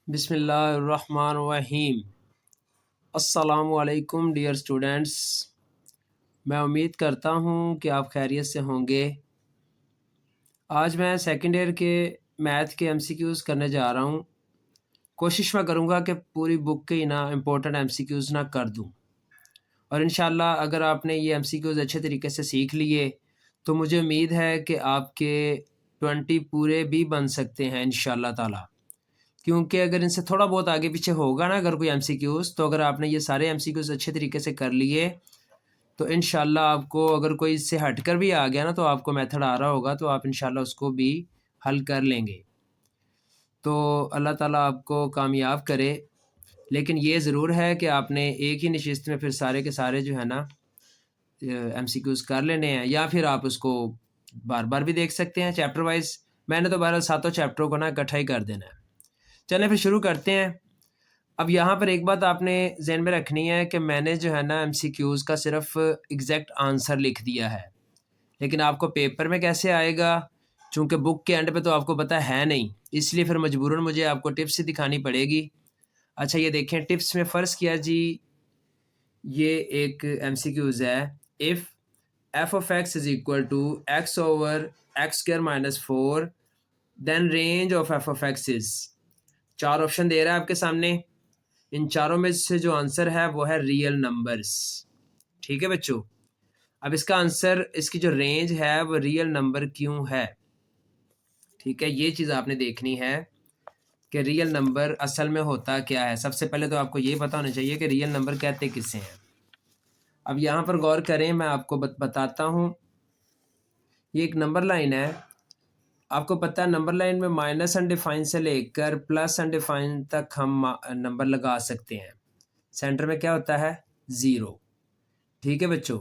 बिस्मिल्लाहिर्रहमानिर्रहीम। अस्सलामुअलैकुम dear students, मैं उम्मीद करता हूँ कि आप खैरियत से होंगे। आज मैं सेकंड ईयर के मैथ के एमसीक्यूज़ करने जा रहा हूँ। कोशिश मैं करूँगा कि पूरी बुक के ही ना इम्पोर्टेंट एमसीक्यूज़ ना कर दूँ, और इंशाल्लाह अगर आपने ये एमसीक्यूज़ अच्छे तरीके से सीख लिए तो मुझे उम्मीद है कि आपके 20 पूरे भी बन सकते हैं इंशाल्लाह ताला। क्योंकि अगर इनसे थोड़ा बहुत आगे पीछे होगा ना अगर कोई एमसीक्यूज़, तो अगर आपने ये सारे एमसीक्यूज़ अच्छे तरीके से कर लिए तो इंशाल्लाह आपको अगर कोई इससे हटकर भी आ गया ना तो आपको मेथड आ रहा होगा तो आप इंशाल्लाह उसको भी हल कर लेंगे। तो अल्लाह ताला आपको कामयाब करे। लेकिन ये ज़रूर है कि आपने एक ही नशिस्त में फिर सारे के सारे जो है ना एमसीक्यूज़ कर लेने हैं, या फिर आप उसको बार बार भी देख सकते हैं चैप्टर वाइज। मैंने तो बहरहाल सातों चैप्टरों को ना इकट्ठा ही कर देना है। चलें फिर शुरू करते हैं। अब यहाँ पर एक बात आपने ज़हन में रखनी है कि मैंने जो है ना एमसीक्यूज़ का सिर्फ एग्जैक्ट आंसर लिख दिया है, लेकिन आपको पेपर में कैसे आएगा, चूँकि बुक के एंड पे तो आपको पता है नहीं, इसलिए फिर मजबूरन मुझे आपको टिप्स ही दिखानी पड़ेगी। अच्छा ये देखें, टिप्स में फ़र्ज़ किया जी, ये एक एमसीक्यूज़ है। If f of x is equal to x over x square minus 4 then range of f of x is. 4 option दे रहा है आपके सामने। इन चारों में से जो आंसर है वो है रियल नंबर्स। ठीक है बच्चों, अब इसका आंसर, इसकी जो रेंज है वो रियल नंबर क्यों है। ठीक है, ये चीज़ आपने देखनी है कि रियल नंबर असल में होता क्या है। सबसे पहले तो आपको ये पता होना चाहिए कि रियल नंबर कहते किसे हैं। अब यहाँ पर गौर करें, मैं आपको बताता हूँ। ये एक नंबर लाइन है। आपको पता है नंबर लाइन में माइनस अनडिफाइन से लेकर प्लस अनडिफाइन तक हम नंबर लगा सकते हैं। सेंटर में क्या होता है, ज़ीरो। ठीक है बच्चों,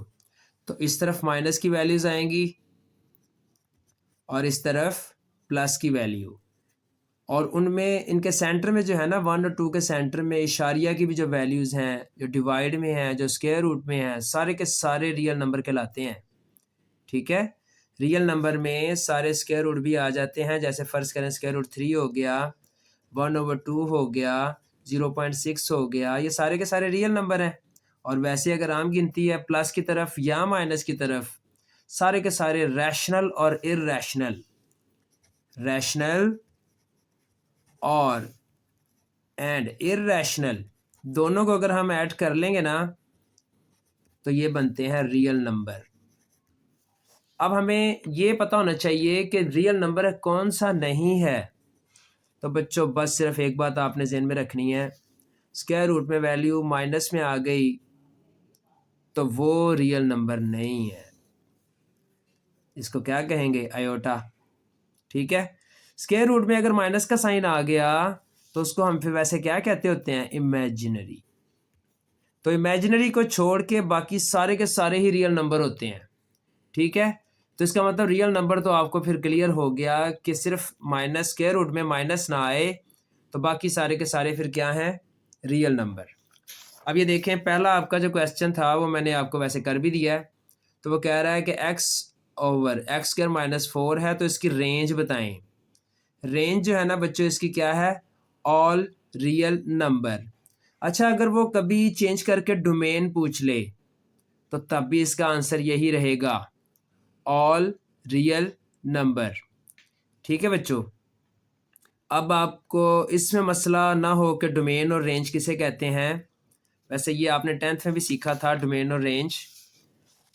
तो इस तरफ माइनस की वैल्यूज़ आएंगी और इस तरफ प्लस की वैल्यू, और उनमें इनके सेंटर में जो है ना 1 और 2 के सेंटर में इशारिया की भी जो वैल्यूज़ हैं, जो डिवाइड में हैं, जो स्क्वायर रूट में हैं, सारे के सारे रियल नंबर कहलाते हैं। ठीक है, रियल नंबर में सारे स्क्वायर रूट भी आ जाते हैं। जैसे फ़र्ज़ करें स्क्वायर रूट 3 हो गया, 1/2 हो गया, 0.6 हो गया, ये सारे के सारे रियल नंबर हैं। और वैसे अगर आम गिनती है प्लस की तरफ या माइनस की तरफ, सारे के सारे रैशनल और इर्रैशनल, रैशनल और एंड इर्रैशनल दोनों को अगर हम ऐड कर लेंगे ना तो ये बनते हैं रियल नंबर। अब हमें ये पता होना चाहिए कि रियल नंबर कौन सा नहीं है। तो बच्चों बस सिर्फ एक बात आपने ज़हन में रखनी है, स्क्वायर रूट में वैल्यू माइनस में आ गई तो वो रियल नंबर नहीं है, इसको क्या कहेंगे, आयोटा। ठीक है, स्क्वायर रूट में अगर माइनस का साइन आ गया तो उसको हम फिर वैसे क्या कहते होते हैं, इमेजिनरी। तो इमेजिनरी को छोड़ के बाकी सारे के सारे ही रियल नंबर होते हैं। ठीक है, तो इसका मतलब रियल नंबर तो आपको फिर क्लियर हो गया कि सिर्फ माइनस, स्क्वायर रूट में माइनस ना आए तो बाकी सारे के सारे फिर क्या हैं, रियल नंबर। अब ये देखें, पहला आपका जो क्वेश्चन था वो मैंने आपको वैसे कर भी दिया है। तो वो कह रहा है कि x over x square minus 4 है, तो इसकी रेंज बताएं। रेंज जो है ना बच्चों इसकी क्या है, ऑल रियल नंबर। अच्छा, अगर वो कभी चेंज करके डोमेन पूछ ले तो तब भी इसका आंसर यही रहेगा, ऑल रियल नंबर। ठीक है बच्चों, अब आपको इसमें मसला ना हो कि डोमेन और रेंज किसे कहते हैं। वैसे ये आपने 10th में भी सीखा था, डोमेन और रेंज।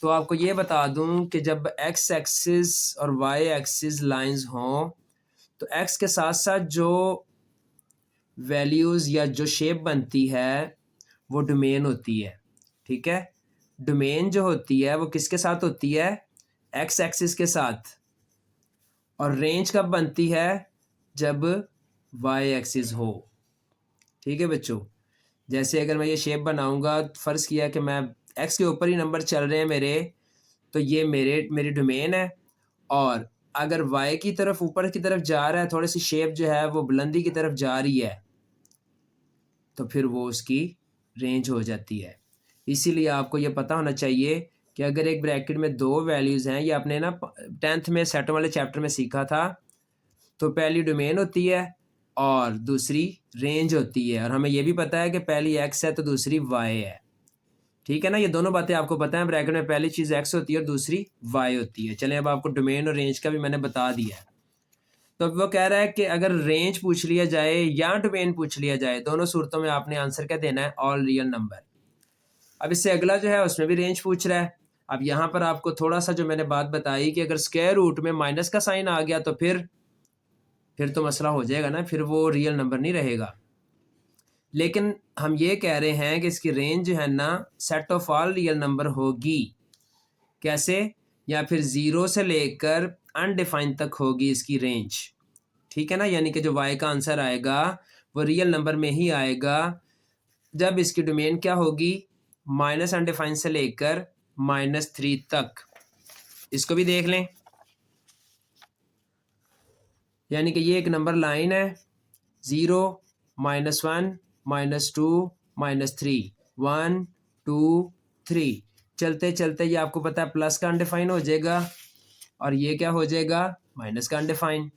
तो आपको ये बता दूं कि जब एक्स एक्सिस और वाई एक्सिस लाइंस हों तो एक्स के साथ साथ जो वैल्यूज़ या जो शेप बनती है वो डोमेन होती है। ठीक है, डोमेन जो होती है वो किसके साथ होती है, एक्स एक्सिस के साथ। और रेंज कब बनती है, जब वाई एक्सिस हो। ठीक है बच्चों, जैसे अगर मैं ये शेप बनाऊंगा, फ़र्ज़ किया कि मैं एक्स के ऊपर ही नंबर चल रहे हैं मेरे, तो ये मेरी डोमेन है। और अगर वाई की तरफ, ऊपर की तरफ जा रहा है, थोड़ी सी शेप जो है वो बुलंदी की तरफ जा रही है, तो फिर वो उसकी रेंज हो जाती है। इसीलिए आपको ये पता होना चाहिए कि अगर एक ब्रैकेट में दो वैल्यूज़ हैं, ये आपने ना 10th में सेटों वाले चैप्टर में सीखा था। तो पहली डोमेन होती है और दूसरी रेंज होती है, और हमें ये भी पता है कि पहली x है तो दूसरी y है। ठीक है ना, ये दोनों बातें आपको पता है। ब्रैकेट में पहली चीज़ x होती है और दूसरी y होती है। चलें, अब आपको डोमेन और रेंज का भी मैंने बता दिया है। तो वो कह रहा है कि अगर रेंज पूछ लिया जाए या डोमेन पूछ लिया जाए, दोनों सूरतों में आपने आंसर क्या देना है, ऑल रियल नंबर। अब इससे अगला जो है उसमें भी रेंज पूछ रहा है। अब यहाँ पर आपको थोड़ा सा जो मैंने बात बताई कि अगर स्क्वायर रूट में माइनस का साइन आ गया तो फिर तो मसला हो जाएगा ना, फिर वो रियल नंबर नहीं रहेगा। लेकिन हम ये कह रहे हैं कि इसकी रेंज जो है ना set of all real number होगी। कैसे? या फिर 0 से लेकर अनडिफाइंड तक होगी इसकी रेंज। ठीक है ना, यानी कि जो y का आंसर आएगा वो रियल नंबर में ही आएगा जब इसकी डोमेन क्या होगी, माइनस अनडिफाइंड से लेकर -3 तक। इसको भी देख लें, यानी कि ये एक नंबर लाइन है, 0 -1 -2 -3 1 2 3। चलते चलते ये आपको पता है प्लस का अनडिफाइन हो जाएगा और ये क्या हो जाएगा, माइनस का अनडिफाइन।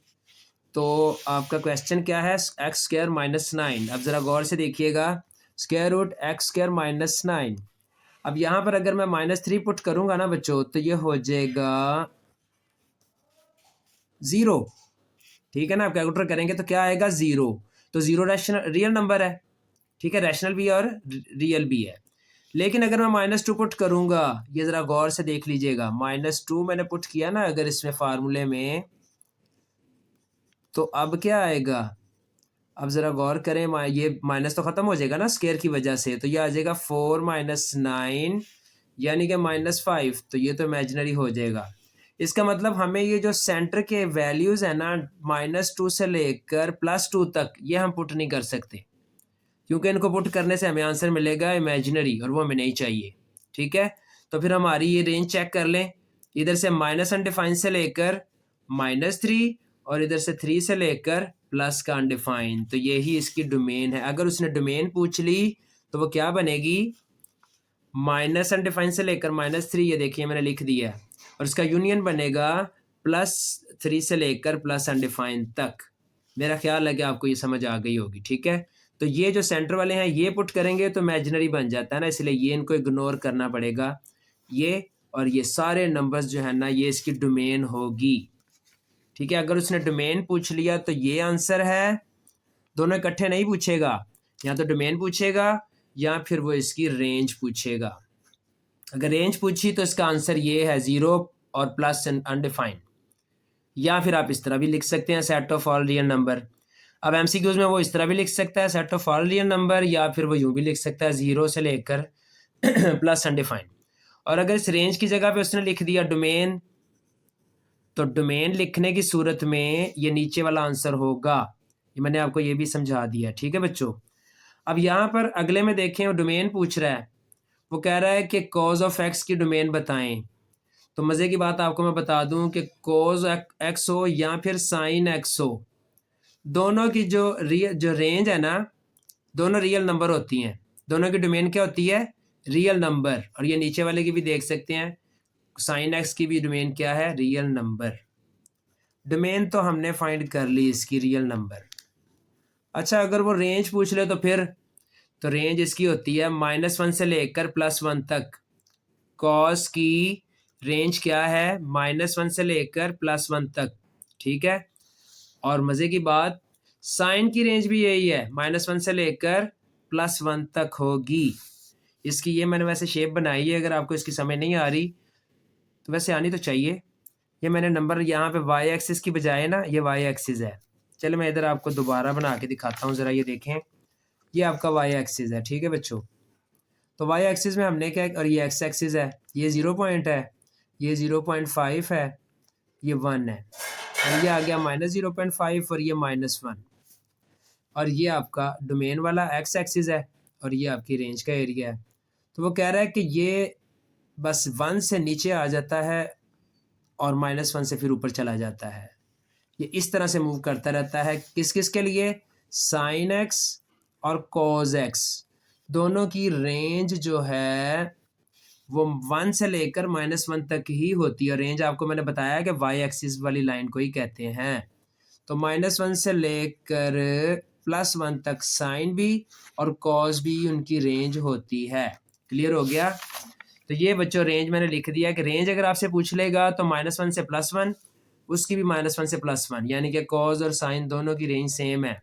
तो आपका क्वेश्चन क्या है, x² -9। अब ज़रा गौर से देखिएगा, स्क्वायर रूट x² -9। अब यहाँ पर अगर मैं -3 पुट करूँगा ना बच्चों, तो ये हो जाएगा 0। ठीक है ना, आप कैलकुलेटर करेंगे तो क्या आएगा, 0। तो 0 रैशनल रियल नंबर है। ठीक है, रैशनल भी है और रियल भी है। लेकिन अगर मैं -2 पुट करूँगा, ये ज़रा गौर से देख लीजिएगा, -2 मैंने पुट किया ना अगर इसमें फार्मूले में, तो अब क्या आएगा, अब ज़रा गौर करें, ये माइनस तो ख़त्म हो जाएगा ना स्केयर की वजह से, तो ये आ जाएगा 4 -9 यानी कि -5। तो ये तो इमेजिनरी हो जाएगा। इसका मतलब हमें ये जो सेंटर के वैल्यूज़ है ना -2 से लेकर +2 तक, ये हम पुट नहीं कर सकते, क्योंकि इनको पुट करने से हमें आंसर मिलेगा इमेजिनरी और वो हमें नहीं चाहिए। ठीक है, तो फिर हमारी ये रेंज चेक कर लें, इधर से माइनस अनडिफाइन से लेकर -3 और इधर से 3 से लेकर प्लस का अनडिफाइन। तो यही इसकी डोमेन है। अगर उसने डोमेन पूछ ली तो वो क्या बनेगी, माइनस अनडिफाइन से लेकर -3, ये देखिए मैंने लिख दिया, और इसका यूनियन बनेगा +3 से लेकर प्लस अनडिफाइन तक। मेरा ख्याल है कि आपको ये समझ आ गई होगी। ठीक है, तो ये जो सेंटर वाले हैं ये पुट करेंगे तो इमेजिनरी बन जाता है ना, इसलिए ये इनको इग्नोर करना पड़ेगा। ये और ये सारे नंबर्स जो है ना ये इसकी डोमेन होगी। ठीक है, अगर उसने डोमेन पूछ लिया तो ये आंसर है, दोनों इकट्ठे नहीं पूछेगा, या तो डोमेन पूछेगा या फिर वो इसकी रेंज पूछेगा। अगर रेंज पूछी तो इसका आंसर ये है 0 और प्लस अनडिफाइंड। या फिर आप इस तरह भी लिख सकते हैं, set of all real number. अब एमसीक्यूज में वो इस तरह भी लिख सकता है, set of all real number, या फिर वो यूँ भी लिख सकता है 0 से लेकर प्लस अनडिफाइंड। और अगर इस रेंज की जगह पे उसने लिख दिया डोमेन, तो डोमेन लिखने की सूरत में ये नीचे वाला आंसर होगा। ये मैंने आपको ये भी समझा दिया। ठीक है बच्चों, अब यहाँ पर अगले में देखें, वो डोमेन पूछ रहा है, वो कह रहा है कि कॉज ऑफ एक्स की डोमेन बताएं। तो मज़े की बात आपको मैं बता दूं कि कॉज एक्स हो या फिर साइन एक्स हो, दोनों की जो रेंज है ना, दोनों रियल नंबर होती हैं। दोनों की डोमेन क्या होती है, रियल नंबर। और ये नीचे वाले की भी देख सकते हैं, साइन एक्स की भी डोमेन क्या है, रियल नंबर। डोमेन तो हमने फाइंड कर ली इसकी, रियल नंबर। अच्छा, अगर वो रेंज पूछ ले तो फिर, तो रेंज इसकी होती है -1 से लेकर +1 तक। कॉस की रेंज क्या है, -1 से लेकर +1 तक। ठीक है, और मज़े की बात, साइन की रेंज भी यही है, -1 से लेकर +1 तक होगी। इसकी ये मैंने वैसे शेप बनाई है, अगर आपको इसकी समझ नहीं आ रही तो वैसे आनी तो चाहिए। ये मैंने नंबर यहाँ पे वाई एक्सिस की बजाय ना, ये वाई एक्सिस है। चलो मैं इधर आपको दोबारा बना के दिखाता हूँ, ज़रा ये देखें, ये आपका वाई एक्सिस है। ठीक है बच्चों, तो वाई एक्सिस में हमने क्या, और ये एक्स एक्सिस है, ये 0 पॉइंट है, ये 0.5 है, ये 1 है, और ये आ गया -0.5 और ये -1। और ये आपका डोमेन वाला एक्स एक्सिस है और ये आपकी रेंज का एरिया है। तो वो कह रहा है कि ये बस 1 से नीचे आ जाता है और -1 से फिर ऊपर चला जाता है। ये इस तरह से मूव करता रहता है, किस किस के लिए, साइन एक्स और कॉज एक्स, दोनों की रेंज जो है वो 1 से लेकर -1 तक ही होती है। रेंज आपको मैंने बताया कि वाई एक्सिस वाली लाइन को ही कहते हैं। तो -1 से लेकर +1 तक साइन भी और कॉस भी उनकी रेंज होती है। क्लियर हो गया? तो ये बच्चों रेंज मैंने लिख दिया कि रेंज अगर आपसे पूछ लेगा तो -1 से +1, उसकी भी -1 से +1, यानी कि कॉस और साइन दोनों की रेंज सेम है।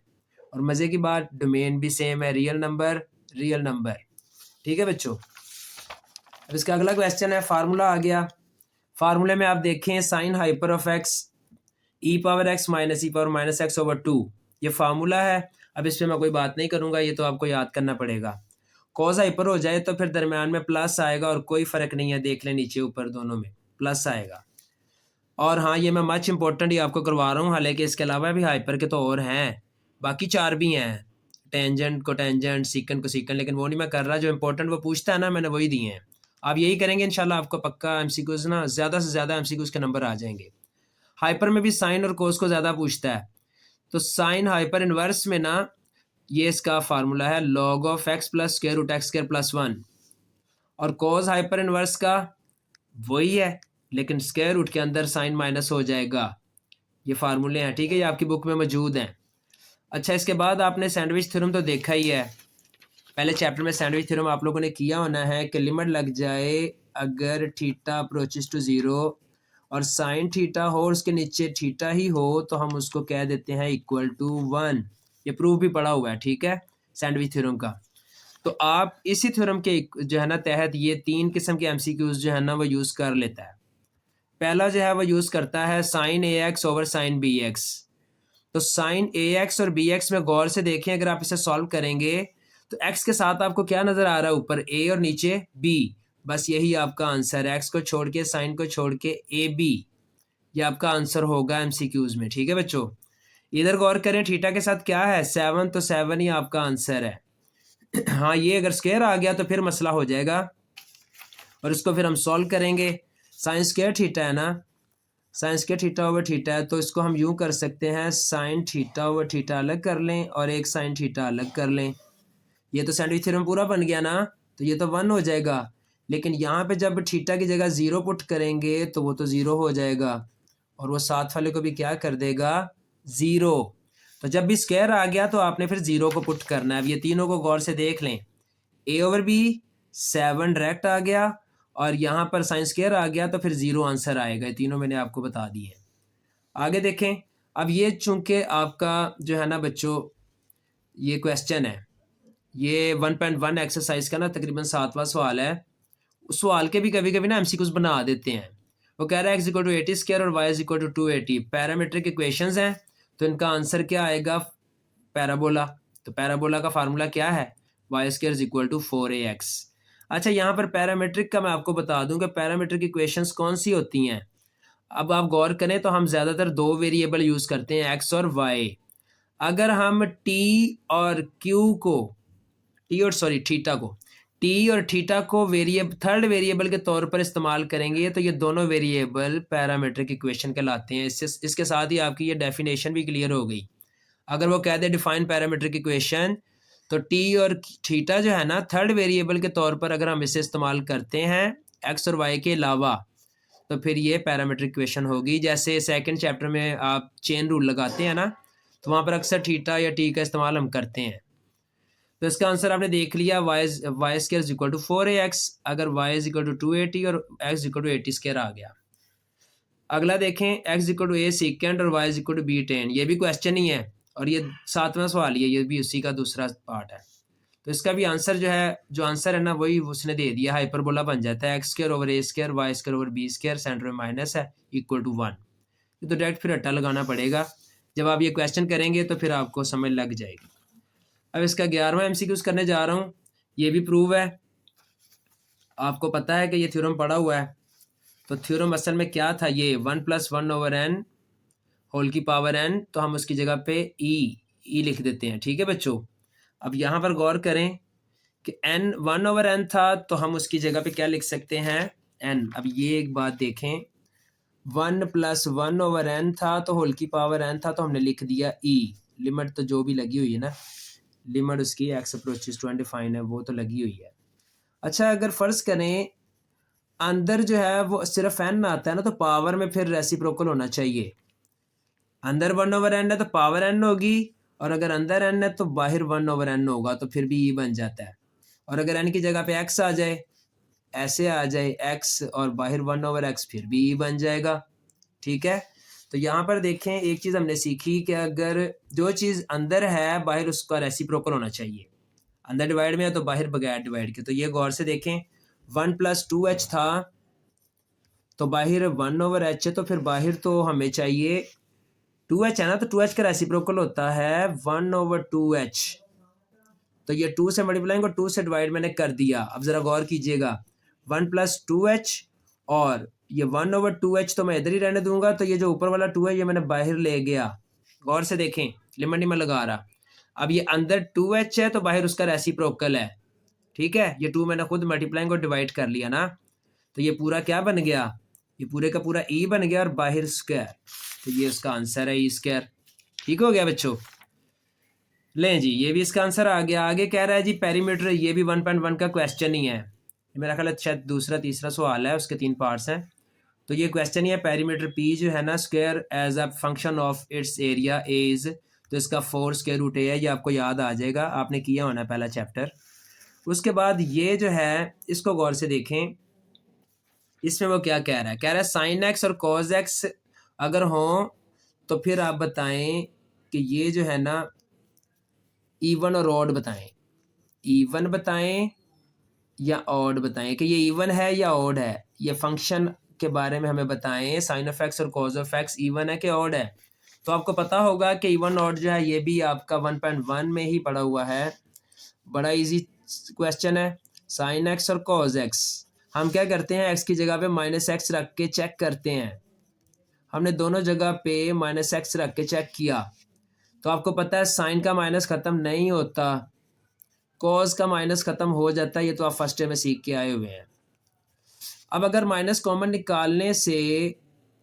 और मज़े की बात, डोमेन भी सेम है, रियल नंबर। ठीक है बच्चों। अब इसका अगला क्वेश्चन है, फार्मूला आ गया। फार्मूले में आप देखें sine hyper of x e power x minus e power minus x over 2, ये फार्मूला है। अब इस पर मैं कोई बात नहीं करूंगा, ये तो आपको याद करना पड़ेगा। कॉस हाइपर हो जाए तो फिर दरम्यान में प्लस आएगा और कोई फ़र्क नहीं है, देख लें नीचे ऊपर दोनों में प्लस आएगा। और हाँ, ये मैं मच इंपॉर्टेंट ही आपको करवा रहा हूँ, हालांकि इसके अलावा भी हाइपर के तो और हैं, बाकी 4 भी हैं, टेंजेंट को टेंजेंट, सीकन को सीकन, लेकिन वो नहीं मैं कर रहा। जो इंपॉर्टेंट वो पूछता है ना, मैंने वही दिए हैं। आप यही करेंगे इंशाल्लाह, आपको पक्का एमसीक्यूज ना ज़्यादा से ज़्यादा एमसीक्यूज के नंबर आ जाएंगे। हाइपर में भी साइन और कोस को ज़्यादा पूछता है, तो साइन हाइपर इनवर्स में ना ये इसका फार्मूला है log of x plus square root x square plus 1, और कोस हाइपर इनवर्स का वही है, लेकिन स्क्वायर रूट के अंदर साइन माइनस हो जाएगा। ये फार्मूले हैं, ठीक है, ये आपकी बुक में मौजूद हैं। अच्छा, इसके बाद आपने सैंडविच थ्योरम तो देखा ही है, पहले चैप्टर में सैंडविच थ्योरम आप लोगों ने किया होना है कि लिमिट लग जाए अगर थीटा अप्रोचेस टू 0 और साइन थीटा हो और उसके नीचे थीटा ही हो तो हम उसको कह देते हैं इक्वल टू 1। ये प्रूफ भी पड़ा हुआ है, ठीक है, सैंडविच थ्योरम का। तो आप इसी थ्योरम के जो है ना तहत ये 3 किस्म के एमसीक्यूज जो है ना वो यूज़ कर लेता है। पहला जो है वो यूज़ करता है sine a x over sine b x. तो साइन ए एक्स और बी एक्स में गौर से देखें, अगर आप इसे सॉल्व करेंगे तो एक्स के साथ आपको क्या नज़र आ रहा है, ऊपर ए और नीचे बी, बस यही आपका आंसर है। एक्स को छोड़ के, साइन को छोड़ के ए बी, ये आपका आंसर होगा एमसीक्यूज में, ठीक है बच्चों। इधर गौर करें, थीटा के साथ क्या है 7, तो 7 ही आपका आंसर है। हाँ, ये अगर स्क्वायर आ गया तो फिर मसला हो जाएगा और इसको फिर हम सॉल्व करेंगे। साइन स्क्वायर थीटा है ना, sine square theta over theta है, तो इसको हम यूं कर सकते हैं साइन थीटा ओवर थीटा अलग कर लें और एक साइन थीटा अलग कर लें। ये तो सैंडविच थ्योरम पूरा बन गया ना, तो ये तो 1 हो जाएगा। लेकिन यहाँ पे जब थीटा की जगह 0 पुट करेंगे तो वो तो 0 हो जाएगा और वो साथ वाले को भी क्या कर देगा 0। तो जब भी स्क्वायर आ गया तो आपने फिर 0 को पुट करना है। अब ये तीनों को गौर से देख लें, ए ओवर बी 7 डायरेक्ट आ गया और यहाँ पर साइन स्क्वायर आ गया तो फिर 0 आंसर आएगा। ये तीनों मैंने आपको बता दी है। आगे देखें, अब ये चूंकि आपका जो है ना बच्चों ये क्वेश्चन है, ये 1.1 एक्सरसाइज का ना तकरीबन 7वां सवाल है। उस सवाल के भी कभी कभी ना एमसीक्यूज बना देते हैं। वो कह रहा है एक्स इक्वल टू 80 स्क्वायर और y is equal to 280 parametric equations हैं, तो इनका आंसर क्या आएगा पैराबोला। तो पैराबोला का फार्मूला क्या है, y square is equal to 4ax। अच्छा, यहाँ पर पैरामीट्रिक का मैं आपको बता दूं कि पैरामीट्रिक इक्वेशंस कौन सी होती हैं। अब आप गौर करें तो हम ज़्यादातर 2 वेरिएबल यूज़ करते हैं, एक्स और वाई। अगर हम टी और थीटा को थर्ड वेरिएबल के तौर पर इस्तेमाल करेंगे तो ये दोनों वेरिएबल पैरामीट्रिक इक्वेशन कहलाते हैं। इसके साथ ही आपकी ये डेफिनेशन भी क्लियर हो गई। अगर वो कह दे डिफाइन पैरामीट्रिक इक्वेशन, तो टी और थीटा जो है ना थर्ड वेरिएबल के तौर पर अगर हम इसे इस्तेमाल करते हैं एक्स और वाई के अलावा, तो फिर ये पैरामीट्रिक इक्वेशन होगी। जैसे सेकंड चैप्टर में आप चेन रूल लगाते हैं ना, तो वहाँ पर अक्सर थीटा या टी का इस्तेमाल हम करते हैं। तो इसका आंसर आपने देख लिया, y square is equal to 4ax, अगर वाई इज इक्वल टू 280 और एक्स इक्वल टू 80 स्क्वायर आ गया। अगला देखें, x equal to a second और y is equal to b 10, ये भी क्वेश्चन ही है और ये 7वां सवाल ही है, ये भी उसी का दूसरा पार्ट है। तो इसका भी आंसर जो आंसर है ना वही उसने दे दिया, हाइपरबोला बन जाता है x square over a square Y square over b square, centre में माइनस है, इक्वल टू 1। तो डायरेक्ट फिर अट्टा लगाना पड़ेगा। जब आप ये क्वेश्चन करेंगे तो फिर आपको समझ लग जाएगी। अब इसका 11वां एमसीक्यूज करने जा रहा हूँ, ये भी प्रूव है, आपको पता है कि ये थ्योरम पड़ा हुआ है। तो थ्योरम असल में क्या था, ये 1 + 1 ओवर n होल की पावर n, तो हम उसकी जगह पे ई लिख देते हैं, ठीक है बच्चों। अब यहाँ पर गौर करें कि n 1 ओवर n था, तो हम उसकी जगह पे क्या लिख सकते हैं n। अब ये एक बात देखें, 1 + 1 ओवर n था तो होल की पावर n था, तो हमने लिख दिया e। लिमिट तो जो भी लगी हुई है ना, लिमिट उसकी एक्स अप्रोचेस टू अनडिफाइंड है, वो तो लगी हुई है। अच्छा, अगर फ़र्ज़ करें अंदर जो है वो सिर्फ n आता है ना, तो पावर में फिर रेसिप्रोकल होना चाहिए। अंदर 1/n है तो पावर n होगी, और अगर अंदर n है तो बाहर 1/n होगा, तो फिर भी e बन जाता है। और अगर n की जगह पे x आ जाए, ऐसे आ जाए x और बाहर 1/x, फिर भी e बन जाएगा। ठीक है, तो यहाँ पर देखें एक चीज़ हमने सीखी कि अगर जो चीज़ अंदर है बाहर उसका रेसिप्रोकल होना चाहिए। अंदर डिवाइड में है तो बाहर बगैर डिवाइड के। तो ये गौर से देखें, 1 + 2h था तो बाहर 1/h है, तो फिर बाहर तो हमें चाहिए 2h है ना, तो 2h का रेसिप्रोकल होता है 1/2h। तो ये 2 से मल्टीप्लाई और 2 से डिवाइड मैंने कर दिया। अब ज़रा गौर कीजिएगा, 1 + 2h और ये 1/2h तो मैं इधर ही रहने दूंगा, तो ये जो ऊपर वाला 2 है ये मैंने बाहर ले गया। गौर से देखें, लिमिट नहीं मैं लगा रहा। अब ये अंदर 2h है तो बाहर उसका रेसिप्रोकल है। ठीक है, ये 2 मैंने खुद मल्टीप्लाइंग और डिवाइड कर लिया ना, तो ये पूरा क्या बन गया, ये पूरे का पूरा ई बन गया और बाहर स्क्वायर, तो ये उसका आंसर है ई²। ठीक हो गया बच्चों, लें जी ये भी इसका आंसर आ गया। आगे कह रहा है जी पेरीमीटर, ये भी 1.1 का क्वेश्चन ही है, मेरा ख्याल है शायद दूसरा तीसरा सवाल है, उसके 3 पार्ट्स हैं। तो ये क्वेश्चन ही है, पेरीमीटर पी जो है ना square as a function of its area is, तो इसका 4 स्क्वायर रूट ए है, ये आपको याद आ जाएगा, आपने किया होना पहला चैप्टर। उसके बाद ये जो है इसको गौर से देखें, इसमें वो क्या कह रहा है, कह रहा है साइन एक्स और कॉज एक्स अगर हो तो फिर आप बताएं कि ये जो है ना इवन और ऑड बताएं, इवन बताएं या ऑड बताएं कि ये इवन है या ऑड है। ये फंक्शन के बारे में हमें बताएं, साइन ऑफ एक्स और कॉज ऑफ एक्स इवन है कि ऑड है। तो आपको पता होगा कि इवन ऑड जो है ये भी आपका 1.1 में ही पड़ा हुआ है। बड़ा इजी क्वेश्चन है। साइन एक्स और कॉज एक्स हम क्या करते हैं, एक्स की जगह पे -x रख के चेक करते हैं। हमने दोनों जगह पे -x रख के चेक किया, तो आपको पता है साइन का माइनस ख़त्म नहीं होता, कॉज का माइनस ख़त्म हो जाता है, ये तो आप फर्स्ट डे में सीख के आए हुए हैं। अब अगर माइनस कॉमन निकालने से,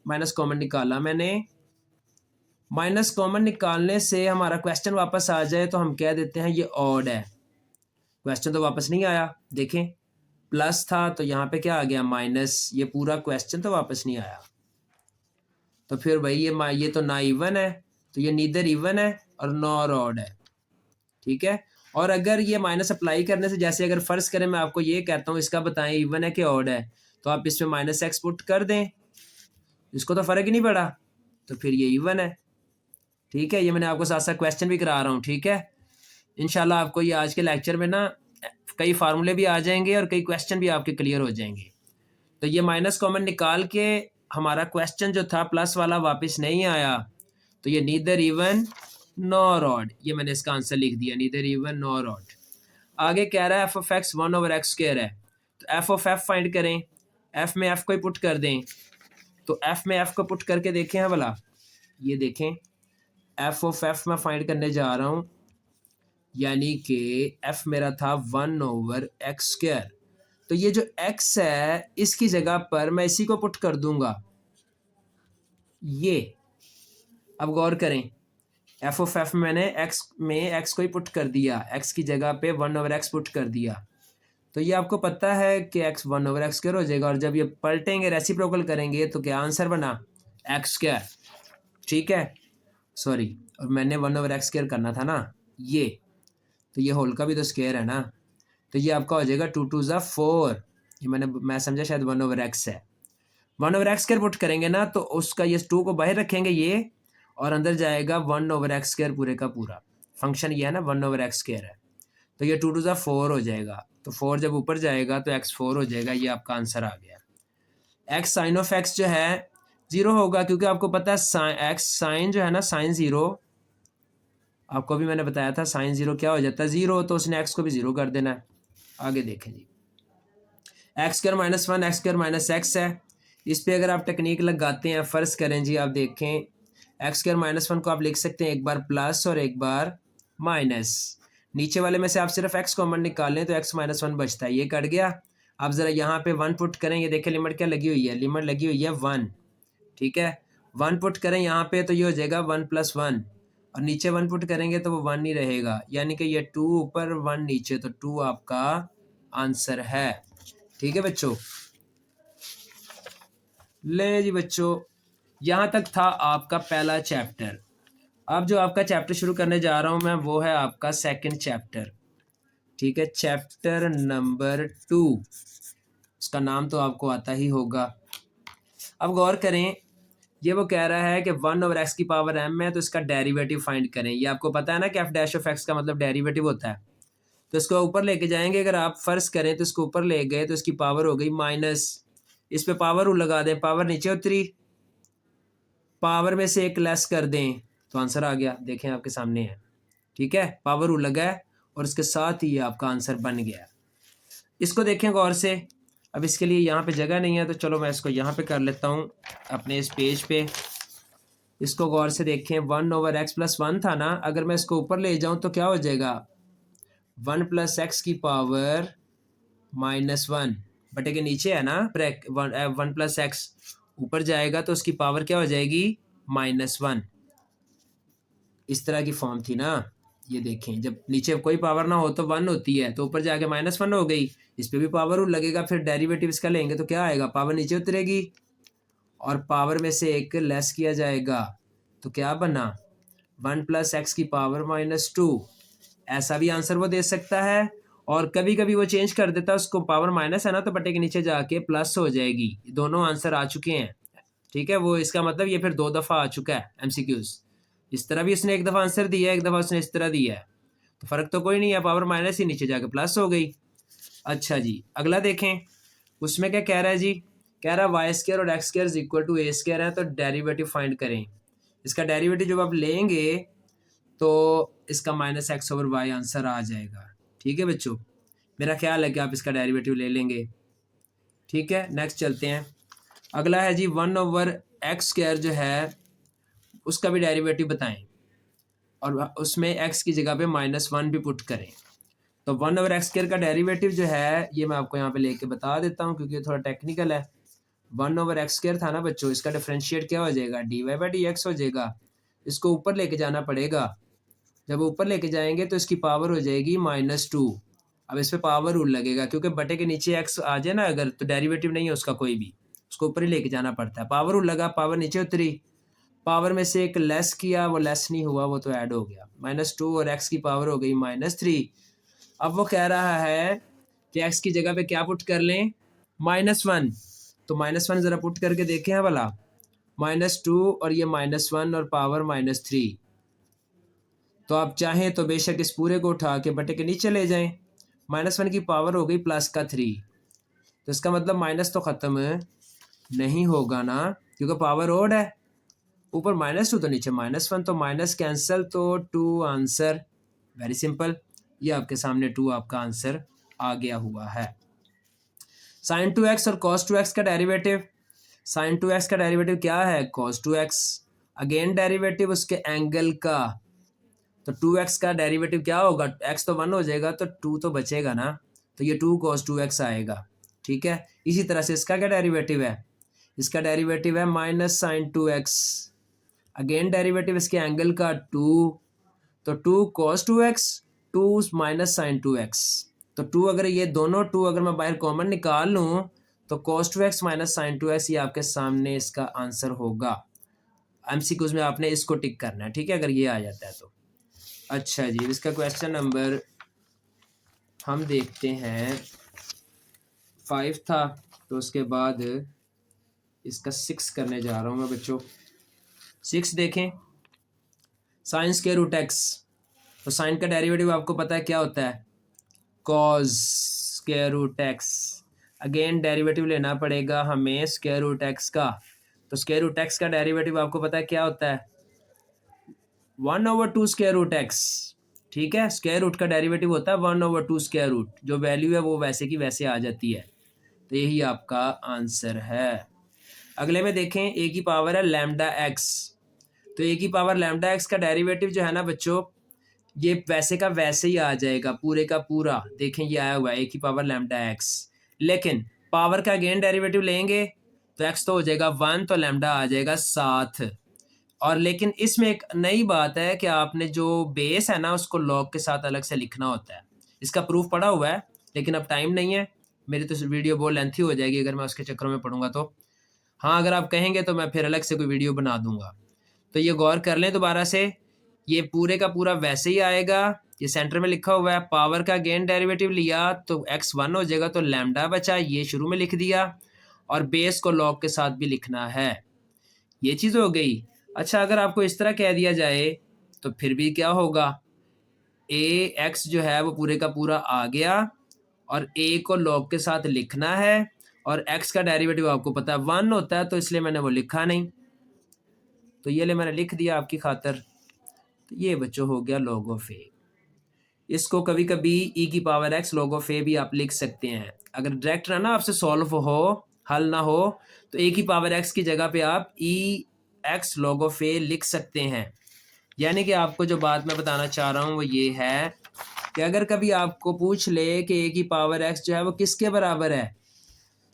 माइनस कॉमन निकाला मैंने, माइनस कॉमन निकालने से हमारा क्वेश्चन वापस आ जाए तो हम कह देते हैं ये ऑड है। क्वेश्चन तो वापस नहीं आया, देखें प्लस था तो यहाँ पे क्या आ गया माइनस, ये पूरा क्वेश्चन तो वापस नहीं आया। तो फिर भाई ये तो ना इवन है, तो ये नीदर इवन है और नॉर ऑड है। ठीक है, और अगर ये माइनस अप्लाई करने से, जैसे अगर फर्ज करें मैं आपको ये कहता हूँ इसका बताएं इवन है कि ऑड है, तो आप इसमें -x पुट कर दें, इसको तो फ़र्क ही नहीं पड़ा, तो फिर ये इवन है। ठीक है, ये मैंने आपको साथ साथ क्वेश्चन भी करा रहा हूँ। ठीक है, इंशाल्लाह आपको ये आज के लेक्चर में ना कई फार्मूले भी आ जाएंगे और कई क्वेश्चन भी आपके क्लियर हो जाएंगे। तो ये माइनस कॉमन निकाल के हमारा क्वेश्चन जो था प्लस वाला वापस नहीं आया, तो ये नीदर इवन नॉर ऑड, ये मैंने इसका आंसर लिख दिया, नीदर इवन नॉर ऑड। आगे कह रहा है एफ ऑफ एक्स 1/x² है, तो एफ ऑफ एफ फाइंड करें, एफ में एफ को ही पुट कर दें। तो एफ में एफ को पुट करके देखें हैं भला, ये देखें एफ ऑफ एफ मैं फाइंड करने जा रहा हूँ, यानी कि एफ मेरा था 1/x²। तो ये जो x है इसकी जगह पर मैं इसी को पुट कर दूंगा, ये। अब गौर करें, एफ ऑफ एफ में मैंने x को ही पुट कर दिया, x की जगह पे 1/x पुट कर दिया, तो ये आपको पता है कि x 1/x² हो जाएगा, और जब ये पलटेंगे रेसिप्रोकल करेंगे तो क्या आंसर बना, x²। ठीक है, सॉरी, और मैंने 1/x² करना था ना, ये तो ये होल का भी तो स्क्वायर है ना, तो ये आपका हो जाएगा 2 2 ज़ा 4। ये मैं समझा शायद 1/x है, 1/x² पुट करेंगे ना तो उसका ये 2 को बाहर रखेंगे ये, और अंदर जाएगा 1/x² पूरे का पूरा। फंक्शन ये है ना 1/x² है, तो ये 2 2 ज़ा 4 हो जाएगा, तो 4 जब ऊपर जाएगा तो x 4 हो जाएगा, ये आपका आंसर आ गया। x साइन ऑफ x जो है 0 होगा, क्योंकि आपको पता है x साइन जो है ना साइन 0, आपको भी मैंने बताया था साइन 0 क्या हो जाता है 0, तो उसने x को भी 0 कर देना है। आगे देखें जी, x² -1 x² -x है, इस पे अगर आप टेक्निक लगाते हैं, फ़र्ज़ करें जी आप देखें x² -1 को आप लिख सकते हैं एक बार प्लस और एक बार माइनस, नीचे वाले में से आप सिर्फ x कॉमन निकालें तो x -1 बचता है, ये कट गया। आप ज़रा यहाँ पे 1 पुट करें, ये देखें लिमिट क्या लगी हुई है, लिमिट लगी हुई है 1। ठीक है, 1 पुट करें यहाँ पे तो ये हो जाएगा 1 + 1, और नीचे 1 पुट करेंगे तो वो 1 ही रहेगा, यानी कि ये 2 ऊपर 1 नीचे, तो 2 आपका आंसर है। ठीक है बच्चों, ले जी बच्चों यहाँ तक था आपका पहला चैप्टर। अब जो आपका चैप्टर शुरू करने जा रहा हूँ मैं वो है आपका सेकंड चैप्टर, ठीक है, चैप्टर नंबर 2। उसका नाम तो आपको आता ही होगा। अब गौर करें, ये वो कह रहा है कि 1/x की पावर m है तो इसका डेरिवेटिव फाइंड करें। ये आपको पता है ना कि f डैश ऑफ x का मतलब डेरिवेटिव होता है। तो इसको ऊपर लेके जाएंगे, अगर आप फर्ज करें तो इसको ऊपर ले गए तो इसकी पावर हो गई माइनस, इस पे पावर रूल लगा दें, पावर नीचे उतरी, पावर में से एक लेस कर दें तो आंसर आ गया। देखें आपके सामने है, ठीक है, पावर रूल लगा है और इसके साथ ही आपका आंसर बन गया। इसको देखें गौर से। अब इसके लिए यहाँ पे जगह नहीं है तो चलो मैं इसको यहाँ पे कर लेता हूँ अपने इस पेज पे। इसको गौर से देखें, 1/x + 1 था ना, अगर मैं इसको ऊपर ले जाऊँ तो क्या हो जाएगा, 1 + x की पावर -1 बटे के नीचे है ना, 1 + x ऊपर जाएगा तो उसकी पावर क्या हो जाएगी, -1। इस तरह की फॉर्म थी ना। ये देखें, जब नीचे कोई पावर ना हो तो 1 होती है, तो ऊपर जाके -1 हो गई, इस पे भी पावर रूल लगेगा, फिर डेरिवेटिव इसका लेंगे तो क्या आएगा, पावर नीचे उतरेगी और पावर में से एक लेस किया जाएगा तो क्या बना, 1 + x की पावर -2। ऐसा भी आंसर वो दे सकता है और कभी कभी वो चेंज कर देता है, उसको पावर माइनस है ना तो बटे के नीचे जाके प्लस हो जाएगी। दोनों आंसर आ चुके हैं, ठीक है। वो इसका मतलब ये फिर 2 दफ़ा आ चुका है एमसीक्यूज। इस तरह भी इसने 1 दफ़ा आंसर दिया है, 1 दफ़ा उसने इस तरह दिया है, तो फ़र्क तो कोई नहीं है, पावर माइनस ही नीचे जाके प्लस हो गई। अच्छा जी, अगला देखें, उसमें क्या कह रहा है जी, कह रहा है y² और x² = a² है तो डेरिवेटिव फाइंड करें। इसका डेरिवेटिव जब आप लेंगे तो इसका -x/y आंसर आ जाएगा, ठीक है बच्चों। मेरा ख्याल है कि आप इसका डेरिवेटिव ले लेंगे, ठीक है। नेक्स्ट चलते हैं। अगला है जी 1/x² जो है उसका भी डेरिवेटिव बताएं और उसमें x की जगह पे -1 भी पुट करें। तो 1/x² का डेरिवेटिव जो है ये मैं आपको यहाँ पे लेके बता देता हूँ क्योंकि ये थोड़ा टेक्निकल है। 1/x² था ना बच्चों, इसका डिफरेंशिएट क्या हो जाएगा, dy/dx हो जाएगा। इसको ऊपर लेके जाना पड़ेगा, जब ऊपर लेके जाएंगे तो इसकी पावर हो जाएगी -2। अब इस पे पावर रूल लगेगा क्योंकि बटे के नीचे x आ जाए ना अगर, तो डेरिवेटिव नहीं है उसका कोई भी, उसको ऊपर ही लेके जाना पड़ता है। पावर रूल लगा, पावर नीचे उतरी, पावर में से एक लेस किया, वो लेस नहीं हुआ, वो तो ऐड हो गया, -2 और x की पावर हो गई -3। अब वो कह रहा है कि x की जगह पे क्या पुट कर लें, -1। तो -1 ज़रा पुट करके देखें हैं भला, -2 और ये -1 और पावर -3। तो आप चाहें तो बेशक इस पूरे को उठा के बटे के नीचे ले जाएं, -1 की पावर हो गई +3। तो इसका मतलब माइनस तो ख़त्म नहीं होगा ना, क्योंकि पावर ओड है, ऊपर -2 तो नीचे -1, तो माइनस कैंसिल तो 2 आंसर। वेरी सिंपल, ये आपके सामने 2 आपका आंसर आ गया हुआ है। sin 2x और cos 2x का डेरिवेटिव, sin 2x का डेरिवेटिव क्या है, cos 2x। अगेन डेरिवेटिव उसके एंगल का, तो 2x का डेरिवेटिव क्या होगा, x तो 1 हो जाएगा तो 2 तो बचेगा ना, तो ये 2 cos 2x आएगा, ठीक है। इसी तरह से इसका क्या डेरिवेटिव है, इसका डेरिवेटिव है -sin 2x। अगेन डेरिवेटिव इसके एंगल का 2, तो 2 cos 2x, 2 -sin 2x। तो 2 अगर ये दोनों 2 अगर मैं बाहर कॉमन निकाल लूँ तो cos 2x -sin 2x ये आपके सामने इसका आंसर होगा। एमसीक्यूज में आपने इसको टिक करना है, ठीक है, अगर ये आ जाता है तो। अच्छा जी, इसका क्वेश्चन नंबर हम देखते हैं 5 था, तो उसके बाद इसका 6 करने जा रहा हूँ मैं बच्चों। 6 देखें, sin²√x। तो साइन का डेरिवेटिव आपको पता है क्या होता है, cos²√x। अगेन डेरिवेटिव लेना पड़ेगा हमें √x का, तो √x का डेरिवेटिव आपको पता है क्या होता है, 1/2 √x, ठीक है। स्क्वायर रूट का डेरिवेटिव होता है 1/2 स्क्वायर रूट, जो वैल्यू है वो वैसे की वैसे आ जाती है, तो यही आपका आंसर है। अगले में देखें, a की पावर है λx। तो a की पावर λx का डेरिवेटिव जो है ना बच्चों, ये वैसे का वैसे ही आ जाएगा, पूरे का पूरा। देखें ये आया हुआ है a की पावर λx, लेकिन पावर का अगेन डेरिवेटिव लेंगे तो x तो हो जाएगा 1, तो लैम्डा आ जाएगा 7। और लेकिन इसमें एक नई बात है कि आपने जो बेस है ना उसको लॉग के साथ अलग से लिखना होता है। इसका प्रूफ पड़ा हुआ है लेकिन अब टाइम नहीं है, मेरी तो वीडियो बहुत लेंथी हो जाएगी अगर मैं उसके चक्करों में पढ़ूंगा तो। हाँ अगर आप कहेंगे तो मैं फिर अलग से कोई वीडियो बना दूंगा। तो ये गौर कर लें दोबारा से, ये पूरे का पूरा वैसे ही आएगा। ये सेंटर में लिखा हुआ है, पावर का अगेन डेरिवेटिव लिया तो x 1 हो जाएगा, तो लैम्डा बचा, ये शुरू में लिख दिया, और बेस को लॉग के साथ भी लिखना है। ये चीज़ हो गई। अच्छा अगर आपको इस तरह कह दिया जाए तो फिर भी क्या होगा, ए एक्स जो है वो पूरे का पूरा आ गया, और ए को लॉग के साथ लिखना है, और एक्स का डेरिवेटिव आपको पता है 1 होता है, तो इसलिए मैंने वो लिखा नहीं। तो ये ले मैंने लिख दिया आपकी खातर। तो ये बच्चों हो गया लॉग ऑफ ए। इसको कभी कभी ई की पावर एक्स लॉग ऑफ ए भी आप लिख सकते हैं। अगर डायरेक्ट ना आपसे सॉल्व हो, हल ना हो, तो ए की पावर एक्स की जगह पे आप ई एक्स लॉग ऑफ ए लिख सकते हैं। यानी कि आपको जो बात मैं बताना चाह रहा हूँ वो ये है कि अगर कभी आपको पूछ ले कि ए की पावर एक्स जो है वो किसके बराबर है,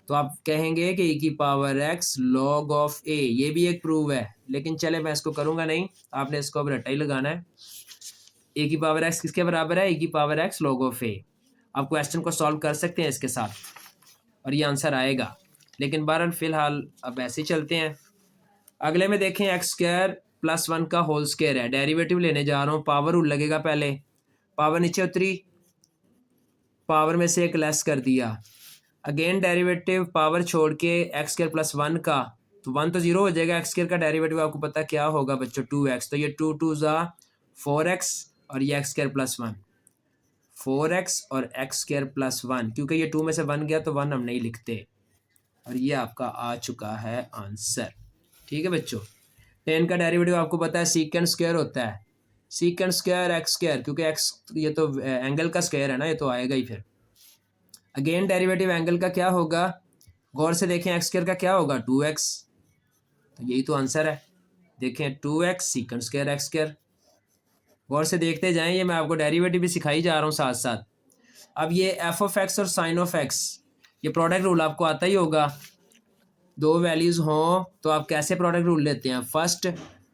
तो आप कहेंगे कि ए की पावर एक्स लॉग ऑफ ए। ये भी एक प्रूव है, लेकिन चले मैं इसको करूँगा नहीं, आपने इसको अब रट्टा ही लगाना है। ए की पावर एक्स किसके बराबर है, ए की पावर एक्स लॉग ऑफ ए। आप क्वेश्चन को सॉल्व कर सकते हैं इसके साथ, और ये आंसर आएगा। लेकिन बहरहाल फिलहाल अब ऐसे ही चलते हैं। अगले में देखें एक्स स्क्वायर प्लस 1 का होल स्क्वायर है, डेरिवेटिव लेने जा रहा हूँ। पावर रूल लगेगा पहले, पावर नीचे उतरी, पावर में से एक लेस कर दिया, अगेन डेरिवेटिव पावर छोड़ के एक्स स्क्वायर प्लस 1 का, तो 1 तो 0 हो जाएगा। एक्स स्क्वायर का डेरिवेटिव आपको पता क्या होगा बच्चों, 2x, तो ये 2 2 ज़ा 4x, और ये एक्स स्क्वायर प्लस 1, 4x और एक्स स्क्वायर प्लस 1, क्योंकि ये 2 में से 1 गया तो 1 हम नहीं लिखते, और ये आपका आ चुका है आंसर। ठीक है बच्चों, टेन का डेरिवेटिव आपको पता है सीकेंड स्क्वायर होता है, सीकेंड स्क्वायर एक्स स्क्वायर, क्योंकि एक्स ये तो एंगल का स्क्वायर है ना, ये तो आएगा ही। फिर अगेन डेरिवेटिव एंगल का क्या होगा, गौर से देखें, एक्स स्क्वायर का क्या होगा 2x, तो यही तो आंसर है। देखें 2x second square x square, गौर से देखते जाएं, ये मैं आपको डेरिवेटिव भी सिखाई जा रहा हूँ साथ साथ। अब ये एफ ऑफ एक्स और साइन ऑफ एक्स, ये प्रोडक्ट रूल आपको आता ही होगा। दो वैल्यूज़ हों तो आप कैसे प्रोडक्ट रूल लेते हैं, first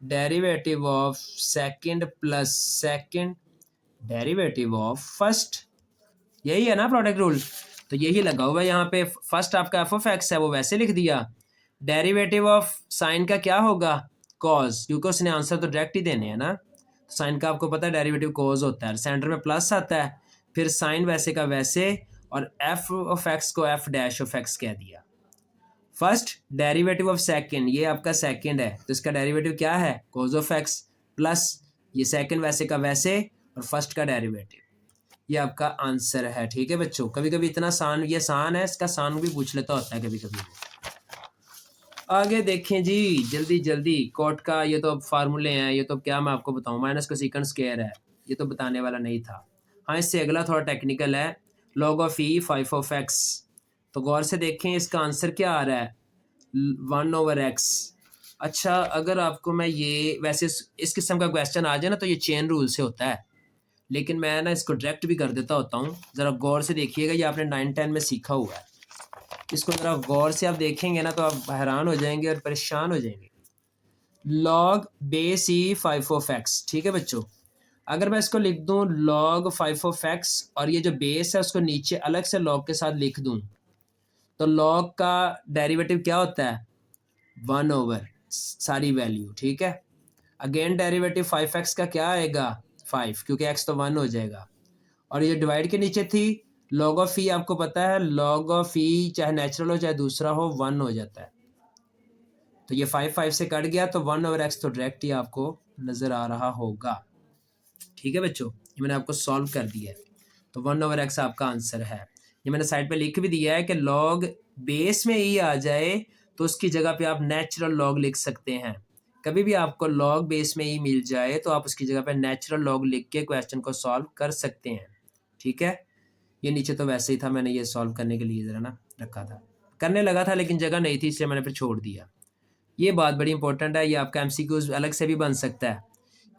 derivative of second plus second derivative of first, यही है ना प्रोडक्ट रूल। तो यही लगा हुआ है यहाँ पे। फर्स्ट आपका एफ ऑफ एक्स है वो वैसे लिख दिया, डेरिवेटिव ऑफ साइन का क्या होगा कॉज, क्योंकि उसने आंसर तो डायरेक्ट ही देने हैं ना। साइन का आपको पता है डेरिवेटिव कॉज होता है, सेंटर में प्लस आता है, फिर साइन वैसे का वैसे, और एफ ऑफ एक्स को एफ डैश ऑफ एक्स कह दिया। फर्स्ट डेरिवेटिव ऑफ सेकंड, ये आपका सेकंड है, तो इसका डेरिवेटिव क्या है कॉज ऑफ एक्स, प्लस ये सेकंड वैसे का वैसे, और फर्स्ट का डेरिवेटिव, ये आपका आंसर है। ठीक है बच्चों, कभी कभी इतना सान, ये सान है, इसका सान भी पूछ लेता होता है कभी कभी। आगे देखें जी, जल्दी जल्दी, कोट का ये तो अब फार्मूले हैं, ये तो क्या मैं आपको बताऊं, माइनस का सीकेंड स्क्वायर है, ये तो बताने वाला नहीं था। हाँ इससे अगला थोड़ा टेक्निकल है, log of E 5 of x. तो गौर से देखें इसका आंसर क्या आ रहा है 1 ओवर एक्स। अच्छा अगर आपको मैं ये, वैसे इस किस्म का क्वेश्चन आ जाए ना तो ये चेन रूल से होता है, लेकिन मैं ना इसको डायरेक्ट भी कर देता होता हूँ। ज़रा गौर से देखिएगा, ये आपने 9-10 में सीखा हुआ है, इसको ज़रा गौर से आप देखेंगे ना तो आप हैरान हो जाएंगे और परेशान हो जाएंगे। Log base E 5 of x, ठीक है बच्चों। अगर मैं इसको लिख दूं लॉग 5 ऑफ एक्स, और ये जो बेस है उसको नीचे अलग से लॉग के साथ लिख दूं, तो लॉग का डेरिवेटिव क्या होता है 1 ओवर सारी वैल्यू, ठीक है। अगेन डेरिवेटिव 5x का क्या आएगा 5, क्योंकि x तो 1 हो जाएगा, और ये डिवाइड के नीचे थी लॉग ऑफ ई, आपको पता है लॉग ऑफ ई चाहे नेचुरल हो चाहे दूसरा हो 1 हो जाता है। तो ये 5 से कट गया, तो 1 ओवर एक्स तो डायरेक्ट ही आपको नज़र आ रहा होगा। ठीक है बच्चों, ये मैंने आपको सॉल्व कर दिया है, तो 1 ओवर एक्स आपका आंसर है। ये मैंने साइड पे लिख भी दिया है कि लॉग बेस में ई आ जाए तो उसकी जगह पे आप नेचुरल लॉग लिख सकते हैं। कभी भी आपको लॉग बेस में ई मिल जाए तो आप उसकी जगह पे नेचुरल लॉग लिख के क्वेश्चन को सॉल्व कर सकते हैं। ठीक है, ये नीचे तो वैसे ही था, मैंने ये सॉल्व करने के लिए ज़रा ना रखा था, करने लगा था लेकिन जगह नहीं थी, इसलिए मैंने फिर छोड़ दिया। ये बात बड़ी इंपॉर्टेंट है, ये आपका एमसीक्यूज अलग से भी बन सकता है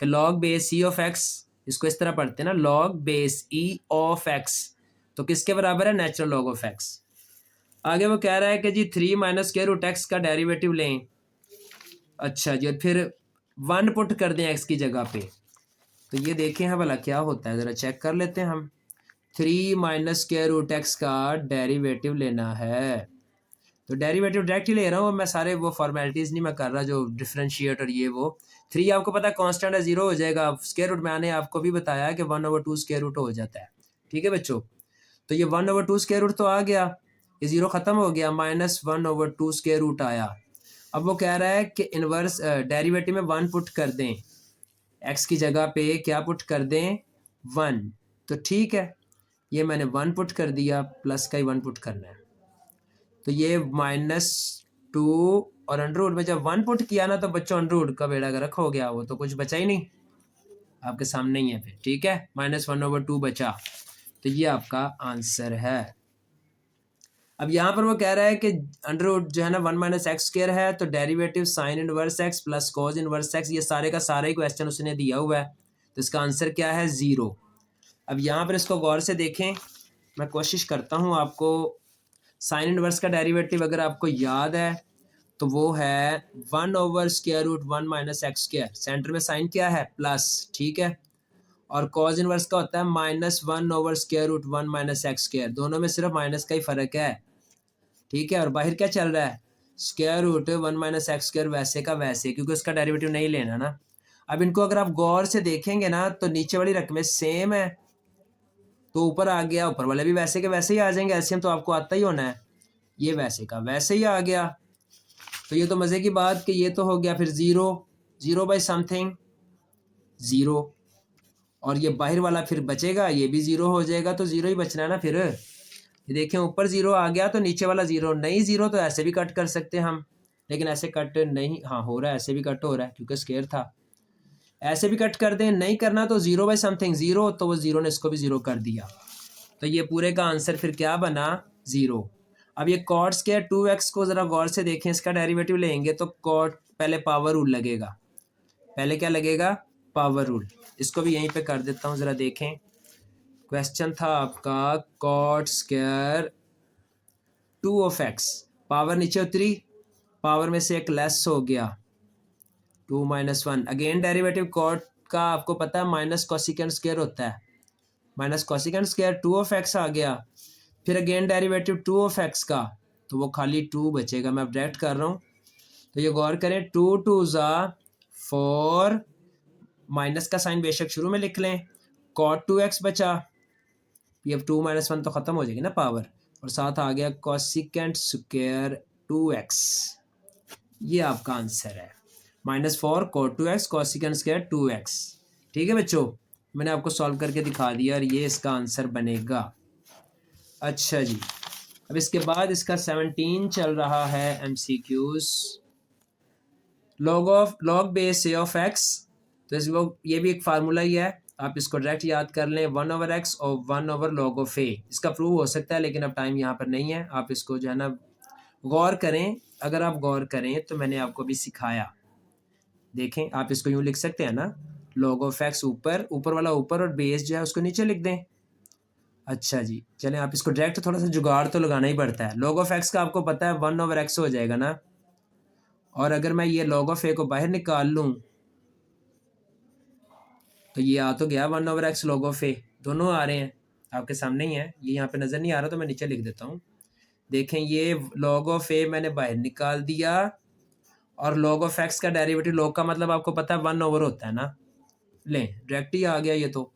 कि log base E of x, इसको इस तरह पढ़ते हैं ना, log base E of x, तो किसके बराबर है नेचुरल लॉग ऑफ एक्स। आगे वो कह रहा है कि जी 3 माइनस स्क्वायर रूट एक्स का डेरिवेटिव लें। अच्छा जी, और फिर 1 पुट कर दें एक्स की जगह पे, तो ये देखें हैं भला क्या होता है, ज़रा चेक कर लेते हैं हम। 3 माइनस स्क्वायर रूट एक्स का डेरिवेटिव लेना है, तो डेरिवेटिव डायरेक्ट ही ले रहा हूँ, मैं सारे वो फॉर्मेलिटीज़ नहीं मैं कर रहा जो डिफरेंशिएट और ये वो। 3 आपको पता है कांस्टेंट है, 0 हो जाएगा। स्क्वायर रूट मैंने आपको भी बताया कि 1/2 स्क्वायर रूट हो जाता है। ठीक है बच्चों, तो ये 1/2 स्क्वायर रूट तो आ गया, ये 0 ख़त्म हो गया, -1/2 स्क्वायर रूट आया। अब वो कह रहा है कि इन्वर्स डेरिवेटिव में 1 पुट कर दें, x की जगह पे क्या पुट कर दें, 1। तो ठीक है, ये मैंने 1 पुट कर दिया, प्लस का ही 1 पुट करना है। तो ये -2 और अंडर रूट में जब 1 पुट किया ना तो बच्चों अंडर रूट का बेड़ा गर्क हो गया, वो तो कुछ बचा ही नहीं, आपके सामने ही है फिर। ठीक है, -1/2 बचा, तो ये आपका आंसर है। अब यहाँ पर वो कह रहा है कि अंडर रूट जो है ना 1 - x स्क्वायर है, तो derivative sine inverse x plus cos inverse x, ये सारे का सारा ही क्वेश्चन उसने दिया हुआ है, तो इसका आंसर क्या है, 0। अब यहाँ पर इसको गौर से देखें, मैं कोशिश करता हूँ आपको साइन इनवर्स का डेरिवेटिव अगर आपको याद है तो वो है 1/√1 - x स्क्वायर, सेंटर में साइन क्या है, प्लस, ठीक है, और कॉज इनवर्स का होता है -1/√1 - x स्क्वायर, दोनों में सिर्फ माइनस का ही फर्क है। ठीक है, और बाहर क्या चल रहा है, √1 - x स्क्वायर, वैसे का वैसे, क्योंकि उसका डेरिवेटिव नहीं लेना ना। अब इनको अगर आप गौर से देखेंगे ना तो नीचे वाली रकमें सेम है, तो ऊपर आ गया, ऊपर वाले भी वैसे के वैसे ही आ जाएंगे, एलसीएम तो आपको आता ही होना है, ये वैसे का वैसे ही आ गया। तो ये तो मज़े की बात कि ये तो हो गया फिर 0, 0/समथिंग 0, और ये बाहर वाला फिर बचेगा, ये भी 0 हो जाएगा, तो 0 ही बचना है ना फिर। ये देखें ऊपर 0 आ गया तो नीचे वाला 0 नहीं, 0 तो ऐसे भी कट कर सकते हैं हम, लेकिन ऐसे कट नहीं, हाँ हो रहा है, ऐसे भी कट हो रहा है क्योंकि स्क्वायर था, ऐसे भी कट कर दें, नहीं करना तो 0/समथिंग 0, तो वो 0 ने इसको भी 0 कर दिया, तो ये पूरे का आंसर फिर क्या बना, 0। अब ये कॉट स्क्वायर 2x को ज़रा गौर से देखें, इसका डेरिवेटिव लेंगे तो कॉट पहले पावर रूल लगेगा, पहले क्या लगेगा, पावर रूल। इसको भी यहीं पे कर देता हूँ, ज़रा देखें, क्वेश्चन था आपका कॉट स्क्वायर 2 पावर नीचे उतरी, पावर में से एक लेस हो गया, 2 - 1, अगेन डेरिवेटिव कॉट का आपको पता है माइनस कोसिकेंट स्क्वायर होता है, माइनस कोसिकेंट स्क्वायर 2 आ गया, फिर अगेन डेरिवेटिव 2 का, तो वो खाली 2 बचेगा, मैं अपडेट कर रहा हूँ, तो ये गौर करें, 2 × 2 = 4, माइनस का साइन बेशक शुरू में लिख लें, कॉट 2x बचा, ये अब 2 - 1 तो ख़त्म हो जाएगी ना पावर, और साथ आ गया कोसिकेंट स्क्वायर 2x, ये आपका आंसर है, -4 cot 2x cosecant square 2x। ठीक है बच्चों, मैंने आपको सॉल्व करके दिखा दिया और ये इसका आंसर बनेगा। अच्छा जी, अब इसके बाद इसका 17 चल रहा है MCQs, log base a of x, तो इस ये भी एक फार्मूला ही है, आप इसको डायरेक्ट याद कर लें, 1/x और 1/log ऑफ a, इसका प्रूव हो सकता है लेकिन अब टाइम यहाँ पर नहीं है, आप इसको जो है ना गौर करें, अगर आप गौर करें तो मैंने आपको भी सिखाया, देखें आप इसको यूँ लिख सकते हैं ना, log ऑफ x ऊपर, ऊपर वाला ऊपर और बेस जो है उसको नीचे लिख दें। अच्छा जी, चलें आप इसको डायरेक्ट थोड़ा सा जुगाड़ तो लगाना ही पड़ता है, log ऑफ x का आपको पता है 1/x हो जाएगा ना, और अगर मैं ये log ऑफ a को बाहर निकाल लूँ तो ये आ तो गया 1/x log ऑफ a, दोनों आ रहे हैं आपके सामने ही है, ये यहाँ पे नज़र नहीं आ रहा तो मैं नीचे लिख देता हूँ, देखें ये log ऑफ a मैंने बाहर निकाल दिया, और log ऑफ x का डेरिवेटिव, log का मतलब आपको पता है 1/, होता है ना, लें डायरेक्ट ही आ गया ये तो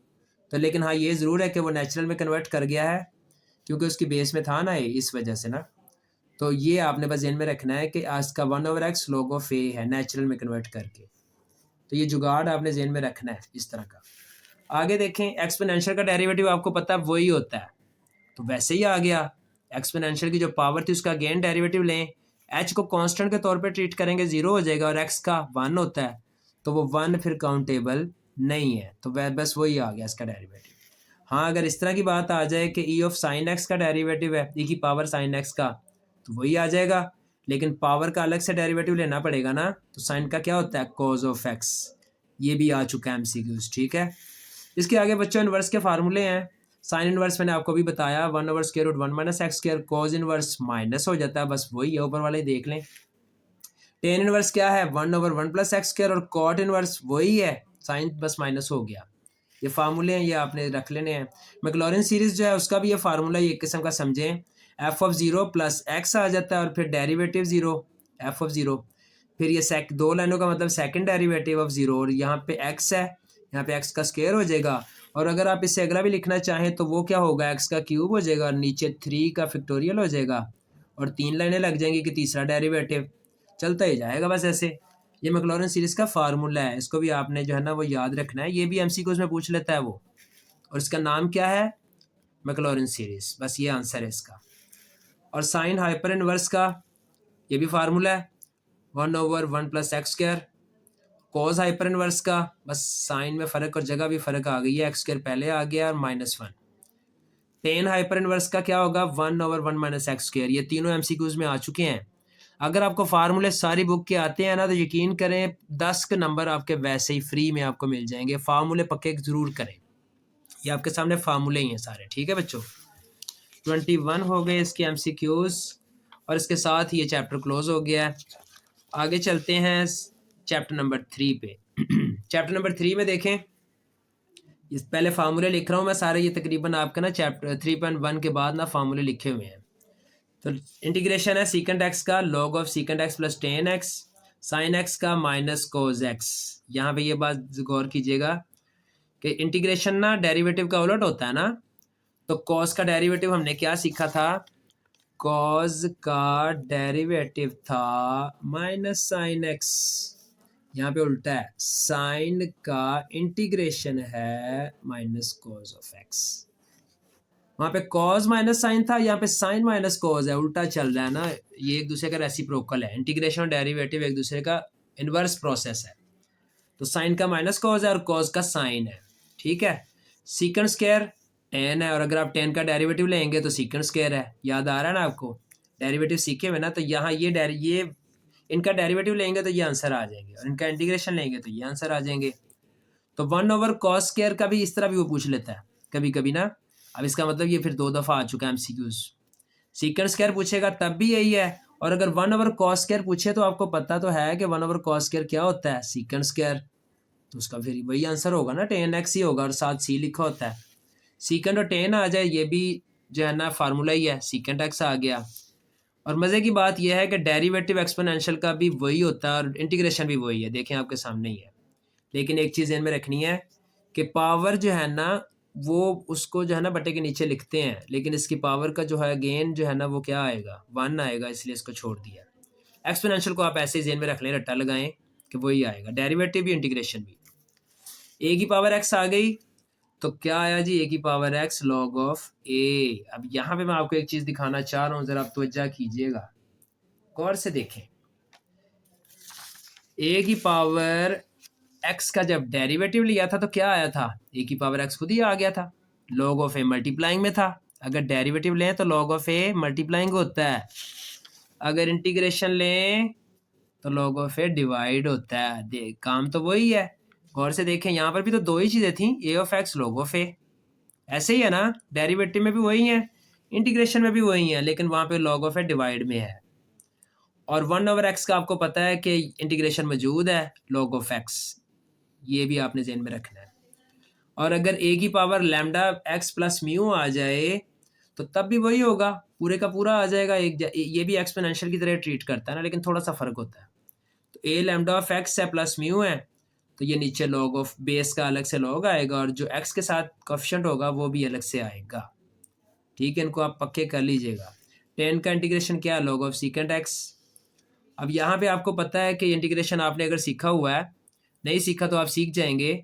लेकिन हाँ ये ज़रूर है कि वो नेचुरल में कन्वर्ट कर गया है क्योंकि उसकी बेस में था ना ये, इस वजह से ना, तो ये आपने बस ध्यान में रखना है कि आज का 1/x log ऑफ a है नेचुरल में कन्वर्ट करके, तो ये जुगाड़ आपने ध्यान में रखना है इस तरह का। आगे देखें, एक्सपोनेंशियल का डेरिवेटिव आपको पता है वही होता है, तो वैसे ही आ गया, एक्सपोनेंशियल की जो पावर थी उसका अगेन डेरिवेटिव लें, h को कांस्टेंट के तौर पे ट्रीट करेंगे 0 हो जाएगा, और x का 1 होता है, तो वो 1 फिर काउंटेबल नहीं है, तो वह बस वही आ गया इसका डेरिवेटिव। हाँ अगर इस तरह की बात आ जाए कि e ऑफ साइन x का डेरिवेटिव है, e की पावर साइन x का, तो वही आ जाएगा, लेकिन पावर का अलग से डेरिवेटिव लेना पड़ेगा ना, तो साइन का क्या होता है, कॉज ऑफ x, ये भी आ चुका है MCQs। ठीक है, इसके आगे बच्चों इन्वर्स के फार्मूले हैं, साइन इन्वर्स मैंने आपको भी बताया 1/√1 - x square, cause inverse minus हो जाता है, बस वही है, ऊपर वाले देख लें। टेन इन्वर्स क्या है, 1/1 + x स्क्वायर, और कॉट इन्वर्स वही है, साइन बस माइनस हो गया, ये फार्मूले हैं, ये आपने रख लेने हैं। मैक्लॉरिन सीरीज जो है उसका भी ये फार्मूला एक किस्म का समझें, f of zero plus x आ जाता है और फिर derivative zero f of zero, फिर ये दो लाइनों का मतलब सेकंड डेरिवेटिव ऑफ ज़ीरो, और यहाँ पे एक्स है, यहाँ पे एक्स का स्क्वायर हो जाएगा, और अगर आप इससे अगला भी लिखना चाहें तो वो क्या होगा, एक्स का क्यूब हो जाएगा और नीचे 3 का फैक्टोरियल हो जाएगा, और 3 लाइनें लग जाएंगी कि तीसरा डेरिवेटिव चलता ही जाएगा बस ऐसे। ये मैक्लॉरिन सीरीज़ का फार्मूला है, इसको भी आपने जो है ना वो याद रखना है, ये भी एमसीक्यूज़ में पूछ लेता है वो, और इसका नाम क्या है, मैक्लॉरिन सीरीज़, बस ये आंसर है इसका। और साइन हाइपर इनवर्स का ये भी फार्मूला है 1/1 + x square. Cos hyper inverse का बस साइन में फ़र्क और जगह भी फ़र्क आ गई है, एक्स स्क्वायर पहले आ गया और -1। टेन हाइपर इनवर्स का क्या होगा 1/1 - एक्स स्क्वायर। ये तीनों एमसीक्यूज़ में आ चुके हैं। अगर आपको फार्मूले सारी बुक के आते हैं ना तो यकीन करें 10 के नंबर आपके वैसे ही फ्री में आपको मिल जाएंगे। फार्मूले पक्के ज़रूर करें, ये आपके सामने फार्मूले ही हैं सारे, ठीक है बच्चों। 21 हो गए इसके एमसीक्यूज़ और इसके साथ ही ये चैप्टर क्लोज हो गया है। आगे चलते हैं चैप्टर नंबर 3 पे। चैप्टर नंबर 3 में देखें, इस पहले फार्मूले लिख रहा हूँ मैं सारे, ये तकरीबन आपका ना चैप्टर 3.1 के बाद ना फार्मूले लिखे हुए हैं। तो इंटीग्रेशन है सीकेंट एक्स का log of secant x plus ten x, sine x का माइनस कोज एक्स। यहाँ पे ये बात गौर कीजिएगा कि इंटीग्रेशन ना डेरिवेटिव का उलट होता है ना, तो कॉस का डेरिवेटिव हमने क्या सीखा था, कॉस का डेरिवेटिव था माइनस साइन एक्स, यहाँ पे उल्टा है, साइन का इंटीग्रेशन है माइनस कॉस ऑफ एक्स। वहाँ पे कॉस माइनस साइन था, यहाँ पे साइन माइनस कॉस है, उल्टा चल रहा है ना, ये एक दूसरे का रेसिप्रोकल है, इंटीग्रेशन और डेरिवेटिव एक दूसरे का इन्वर्स प्रोसेस है। तो साइन का माइनस कॉस है और कॉस का साइन है, ठीक है। सीकेंट स्क्वायर टेन है, और अगर आप टेन का डेरिवेटिव लेंगे तो सीकेंट स्क्वायर है, याद आ रहा है ना आपको, डेरिवेटिव सीखे हुए ना, तो यहाँ ये इनका डेरिवेटिव लेंगे तो ये आंसर आ जाएंगे, और इनका इंटीग्रेशन लेंगे तो ये आंसर आ जाएंगे। तो 1/cos स्क्वायर का भी इस तरह भी वो पूछ लेता है कभी कभी ना। अब इसका मतलब ये फिर 2 दफ़ा आ चुका है एमसीक्यूज। सीकेंट स्क्वायर पूछेगा तब भी यही है, और अगर 1/cos स्क्वायर पूछे तो आपको पता तो है कि 1/cos स्क्वायर क्या होता है, सीकेंट स्क्वायर, तो उसका फिर वही आंसर होगा ना, टेन एक्स ही होगा, और साथ सी लिखा होता है। सीकेंट और टेन आ जाए ये भी जो है ना फार्मूला ही है, सीकेंट एक्स आ गया। और मज़े की बात यह है कि डेरिवेटिव एक्सपोनेंशियल का भी वही होता है और इंटीग्रेशन भी वही है, देखें आपके सामने ही है। लेकिन एक चीज़ इनमें रखनी है कि पावर जो है ना वो उसको जो है ना बटे के नीचे लिखते हैं, लेकिन इसकी पावर का जो है गेन जो है ना वो क्या आएगा, 1 आएगा, इसलिए इसको छोड़ दिया। एक्सपोनेंशियल को आप ऐसे ही जेन में रख लें, रट्टा लगाएं कि वही आएगा, डेरिवेटिव भी इंटीग्रेशन भी। ए की पावर एक्स आ गई तो क्या आया जी, ए की पावर एक्स लॉग ऑफ ए। अब यहाँ पे मैं आपको एक चीज़ दिखाना चाह रहा हूँ, ज़रा आप तवज्जो कीजिएगा, गौर से देखें। ए की पावर एक्स का जब डेरिवेटिव लिया था तो क्या आया था, ए की पावर एक्स खुद ही आ गया था, लॉग ऑफ ए मल्टीप्लाइंग में था। अगर डेरिवेटिव लें तो लॉग ऑफ ए मल्टीप्लाइंग होता है, अगर इंटीग्रेशन लें तो लॉग ऑफ ए डिवाइड होता है। काम तो वही है, गौर से देखें, यहाँ पर भी तो 2 ही चीज़ें थी, ए ऑफ एक्स लॉग ऑफ ए, ऐसे ही है ना, डेरिवेटिव में भी वही है, इंटीग्रेशन में भी वही है, लेकिन वहाँ पे लॉग ऑफ ए डिवाइड में है। और 1/x का आपको पता है कि इंटीग्रेशन मौजूद है, लॉग ऑफ एक्स, ये भी आपने ज़हन में रखना है। और अगर ए की power lambda x plus mu आ जाए तो तब भी वही होगा, पूरे का पूरा आ जाएगा, ये भी एक्सपोनेंशियल की तरह ट्रीट करता है ना, लेकिन थोड़ा सा फ़र्क होता है। तो ए लैम्डा ऑफ एक्स है प्लस म्यू है, तो ये नीचे लॉग ऑफ बेस का अलग से लॉग आएगा, और जो एक्स के साथ कोएफिशिएंट होगा वो भी अलग से आएगा, ठीक है। इनको आप पक्के कर लीजिएगा। टेन का इंटीग्रेशन क्या है, लॉग ऑफ सीकेंट एक्स। अब यहाँ पे आपको पता है कि इंटीग्रेशन आपने अगर सीखा हुआ है, नहीं सीखा तो आप सीख जाएंगे,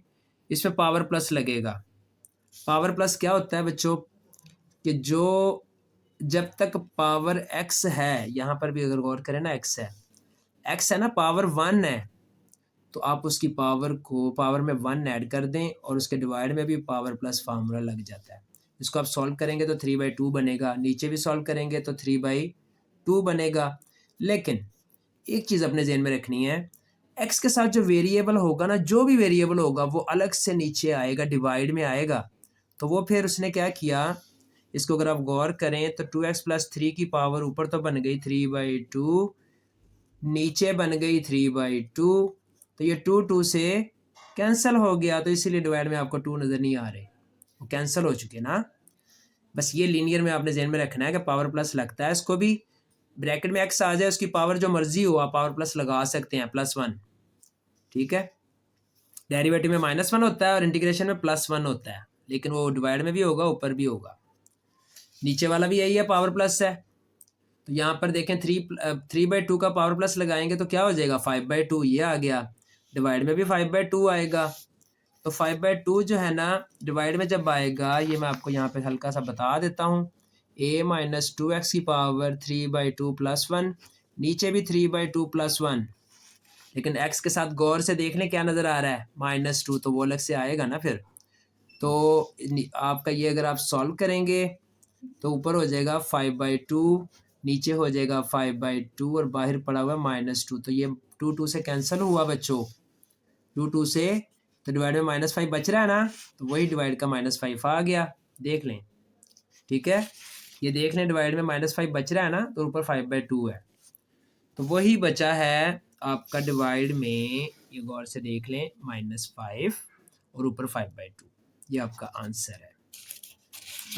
इसमें पावर प्लस लगेगा। पावर प्लस क्या होता है बच्चों, कि जो जब तक पावर एक्स है, यहाँ पर भी अगर गौर करें ना, एक्स है ना, पावर 1 है, तो आप उसकी पावर को पावर में 1 ऐड कर दें और उसके डिवाइड में भी पावर प्लस फार्मूला लग जाता है। इसको आप सॉल्व करेंगे तो 3/2 बनेगा, नीचे भी सॉल्व करेंगे तो 3/2 बनेगा। लेकिन एक चीज़ अपने ज़हन में रखनी है, एक्स के साथ जो वेरिएबल होगा ना, जो भी वेरिएबल होगा वो अलग से नीचे आएगा, डिवाइड में आएगा। तो वो फिर उसने क्या किया, इसको अगर आप गौर करें तो 2x + 3 की पावर ऊपर तो बन गई 3/2, नीचे बन गई 3/2, तो ये 2 से कैंसिल हो गया, तो इसीलिए डिवाइड में आपको 2 नज़र नहीं आ रहे, वो कैंसिल हो चुके ना। बस ये लीनियर में आपने ज़हन में रखना है कि पावर प्लस लगता है, इसको भी ब्रैकेट में एक्स आ जाए, उसकी पावर जो मर्जी हो आप पावर प्लस लगा सकते हैं, +1। ठीक है, डेरिवेटिव में -1 होता है और इंटीग्रेशन में +1 होता है, लेकिन वो डिवाइड में भी होगा, ऊपर भी होगा। नीचे वाला भी यही है, पावर प्लस है। तो यहाँ पर देखें 3/2 का पावर प्लस लगाएंगे तो क्या हो जाएगा, 5/2 ये आ गया। डिवाइड में भी 5/2 आएगा। तो 5/2 जो है ना डिवाइड में जब आएगा, ये मैं आपको यहाँ पे हल्का सा बता देता हूँ, a-2x की पावर 3/2 +1, नीचे भी 3/2 +1, लेकिन x के साथ गौर से देख लें क्या नज़र आ रहा है, -2, तो वो अलग से आएगा ना फिर। तो आपका ये अगर आप सॉल्व करेंगे तो ऊपर हो जाएगा 5/2, नीचे हो जाएगा 5/2 और बाहर पड़ा हुआ -2, तो ये 2 से कैंसिल हुआ बच्चों, 2 से, तो डिवाइड में -5 बच रहा है ना, तो वही डिवाइड का -5 आ गया, देख लें। ठीक है, ये देख लें डिवाइड में -5 बच रहा है ना, तो ऊपर 5/2 है, तो वही बचा है आपका डिवाइड में, ये गौर से देख लें, -5 और ऊपर 5/2, ये आपका आंसर है।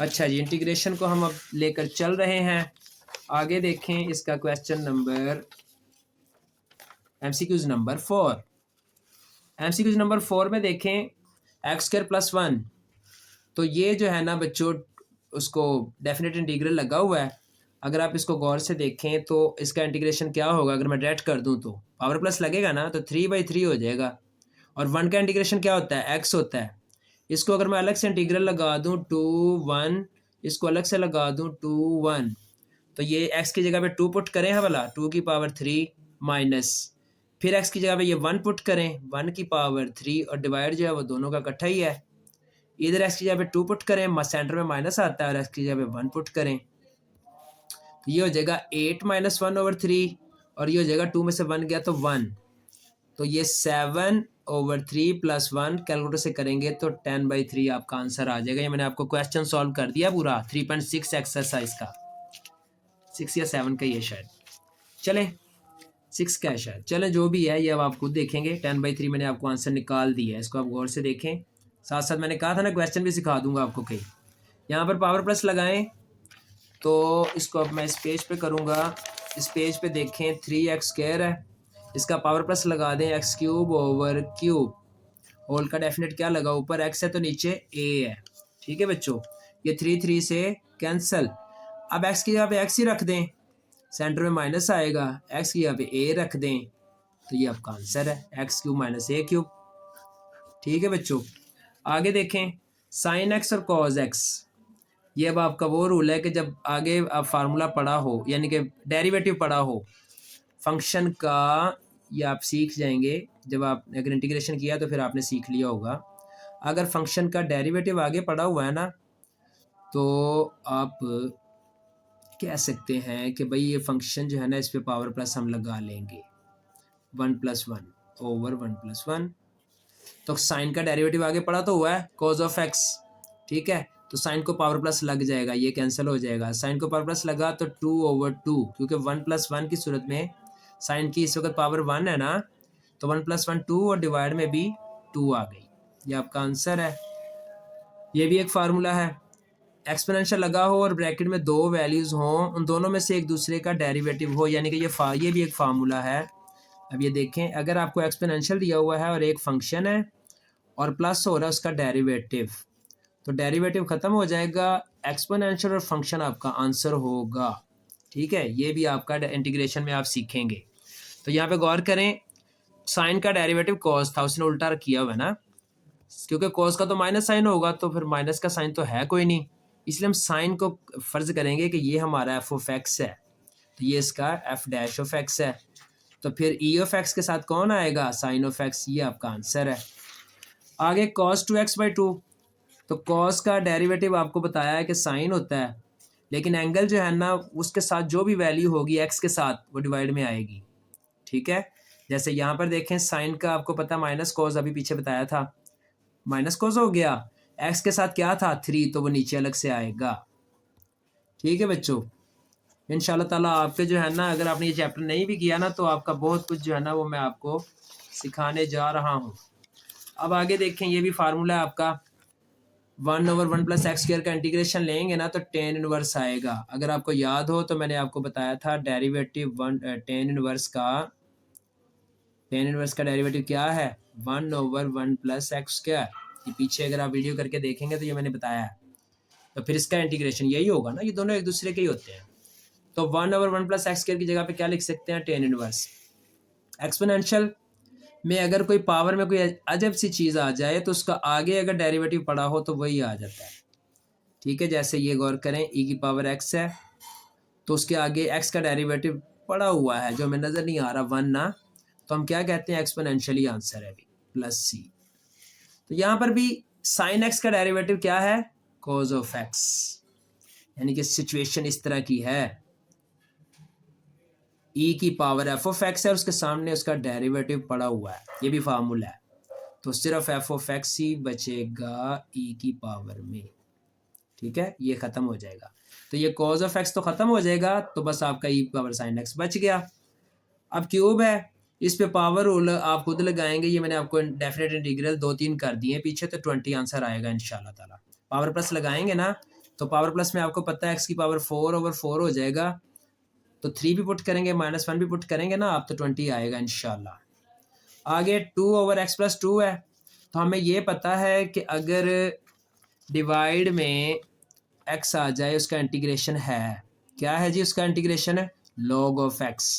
अच्छा जी, इंटीग्रेशन को हम अब लेकर चल रहे हैं आगे। देखें इसका question number MCQs number 4। MCQs number 4 में देखें x² + 1, तो ये जो है ना बच्चों उसको डेफिनेट इंटीग्रल लगा हुआ है। अगर आप इसको गौर से देखें तो इसका इंटीग्रेशन क्या होगा, अगर मैं डायरेक्ट कर दूं तो पावर प्लस लगेगा ना, तो 3/3 हो जाएगा। और 1 का इंटीग्रेशन क्या होता है, x होता है। इसको अगर मैं अलग से इंटीग्रल लगा दूं 2 1, इसको अलग से लगा दूं 2 1, तो ये x की जगह पे 2 पुट करें है वाला, 2 की पावर 3 माइनस, फिर x की जगह पे ये 1 पुट करें, 1 की पावर 3, और डिवाइड जो है वो दोनों का इकट्ठा ही है। इधर x की जगह पे 2 पुट करें, सेंटर में माइनस आता है, और x की जगह पे 1 पुट करें, तो ये हो जाएगा 8 - 1/3, और ये हो जाएगा 2 में से 1 गया तो 1, तो ये 7/3 + 1 कैलकुलेटर से करेंगे तो 10/3 आपका आंसर आ जाएगा। ये मैंने आपको क्वेश्चन सॉल्व कर दिया पूरा, 3.6 एक्सरसाइज का, 6 या 7 का ये शायद, चलें 6 का है शायद, चलें जो भी है ये अब आप खुद देखेंगे। 10/3 मैंने आपको आंसर निकाल दिया है, इसको आप गौर से देखें। साथ साथ मैंने कहा था ना क्वेश्चन भी सिखा दूंगा आपको कई। यहाँ पर पावर प्लस लगाएं, तो इसको अब मैं इस पेज पे करूँगा। इस पेज पे देखें 3x² है, इसका पावर प्लस लगा दें x³ होल का डेफिनेट क्या लगा, ऊपर x है तो नीचे a है। ठीक है बच्चों, ये 3 से कैंसल। अब x की जगह पे x ही रख दें, सेंटर में माइनस आएगा, x की जगह पे a रख दें, तो ये आपका आंसर है x³ - a³। ठीक है बच्चों, आगे देखें sin x और cos x। ये अब आपका वो रूल है कि जब आगे आप फार्मूला पढ़ा हो, यानी कि डेरिवेटिव पढ़ा हो फंक्शन का, ये आप सीख जाएंगे जब आप अगर इंटीग्रेशन किया तो फिर आपने सीख लिया होगा। अगर फंक्शन का डेरिवेटिव आगे पढ़ा हुआ है ना, तो आप कह सकते हैं कि भाई ये फंक्शन जो है ना इस पे पावर प्लस हम लगा लेंगे, 1 + 1 ओवर 1 + 1। तो साइन का डेरिवेटिव आगे पढ़ा तो हुआ है cos of x, ठीक है, तो साइन को पावर प्लस लग जाएगा, ये कैंसिल हो जाएगा। साइन को पावर प्लस लगा तो 2/2, क्योंकि 1 + 1 की सूरत में साइन की इस वक्त पावर 1 है ना, तो 1 + 1 2, और डिवाइड में भी 2 आ गई, ये आपका आंसर है। ये भी एक फार्मूला है। एक्सपोनेंशियल लगा हो और ब्रैकेट में दो वैल्यूज़ हों, उन दोनों में से एक दूसरे का डेरिवेटिव हो, यानी कि ये भी एक फार्मूला है। अब ये देखें, अगर आपको एक्सपोनेंशियल दिया हुआ है और एक फंक्शन है और प्लस हो रहा है उसका डेरिवेटिव, तो डेरिवेटिव ख़त्म हो जाएगा, एक्सपोनेंशियल और फंक्शन आपका आंसर होगा। ठीक है, ये भी आपका इंटीग्रेशन में आप सीखेंगे। तो यहाँ पे गौर करें, साइन का डेरिवेटिव कॉस था, उसने उल्टा किया हुआ है ना, क्योंकि कॉस का तो माइनस साइन होगा, तो फिर माइनस का साइन तो है कोई नहीं, इसलिए हम साइन को फ़र्ज़ करेंगे कि ये हमारा f(x) है, तो ये इसका f'(x) है, तो फिर e(x) के साथ कौन आएगा, sin of x, ये आपका आंसर है। आगे cos 2x/2, तो cos का डेरिवेटिव आपको बताया है कि साइन होता है, लेकिन एंगल जो है ना उसके साथ जो भी वैल्यू होगी x के साथ वो डिवाइड में आएगी। ठीक है, जैसे यहाँ पर देखें साइन का आपको पता माइनस कॉस, अभी पीछे बताया था माइनस कॉस हो गया, x के साथ क्या था 3, तो वो नीचे अलग से आएगा। ठीक है बच्चों, इंशाल्लाह ताला आपके जो है ना, अगर आपने ये चैप्टर नहीं भी किया ना, तो आपका बहुत कुछ जो है ना वो मैं आपको सिखाने जा रहा हूँ। अब आगे देखें, ये भी फार्मूला है आपका 1/1 + x² का इंटीग्रेशन लेंगे ना तो टेन इनवर्स आएगा। अगर आपको याद हो तो मैंने आपको बताया था डेरिवेटिव टेन इनवर्स का डेरिवेटिव क्या है, 1/1 + x²। ये पीछे अगर आप वीडियो करके देखेंगे तो ये मैंने बताया है। तो फिर इसका इंटीग्रेशन यही होगा ना, ये दोनों एक दूसरे के ही होते हैं। तो 1/1 + x² की जगह पे क्या लिख सकते हैं, टेन इनवर्स। एक्सपोनेंशियल में अगर कोई पावर में कोई अजब सी चीज़ आ जाए तो उसका आगे अगर डेरिवेटिव पड़ा हो तो वही आ जाता है। ठीक है, जैसे ये गौर करें, e⁻x है तो उसके आगे x का डेरिवेटिव पड़ा हुआ है जो हमें नज़र नहीं आ रहा, 1 ना, तो हम क्या कहते हैं, एक्सपोनेंशियली आंसर है +c। तो यहाँ पर भी sin x का डेरिवेटिव क्या है, cos of x, यानी कि सिचुएशन इस तरह की है, e⁻f(x) है और उसके सामने उसका डेरिवेटिव पड़ा हुआ है, ये भी फार्मूला है, तो सिर्फ f(x) ही बचेगा e⁻ में। ठीक है, ये ख़त्म हो जाएगा, तो ये cos of x तो ख़त्म हो जाएगा, तो बस आपका e⁻sin x बच गया। अब क्यूब है, इस पे पावर रूल आप खुद लगाएंगे, ये मैंने आपको डेफिनेट इंटीग्रल 2-3 कर दिए पीछे, तो 20 आंसर आएगा इंशाल्लाह ताला। पावर प्लस लगाएंगे ना, तो पावर प्लस में आपको पता है x⁴/4 हो जाएगा, तो 3 भी पुट करेंगे, -1 भी पुट करेंगे ना आप, तो 20 आएगा इंशाल्लाह। आगे 2/x + 2 है, तो हमें ये पता है कि अगर डिवाइड में x आ जाए उसका इंटीग्रेशन है, क्या है जी, उसका इंटीग्रेशन है log of x।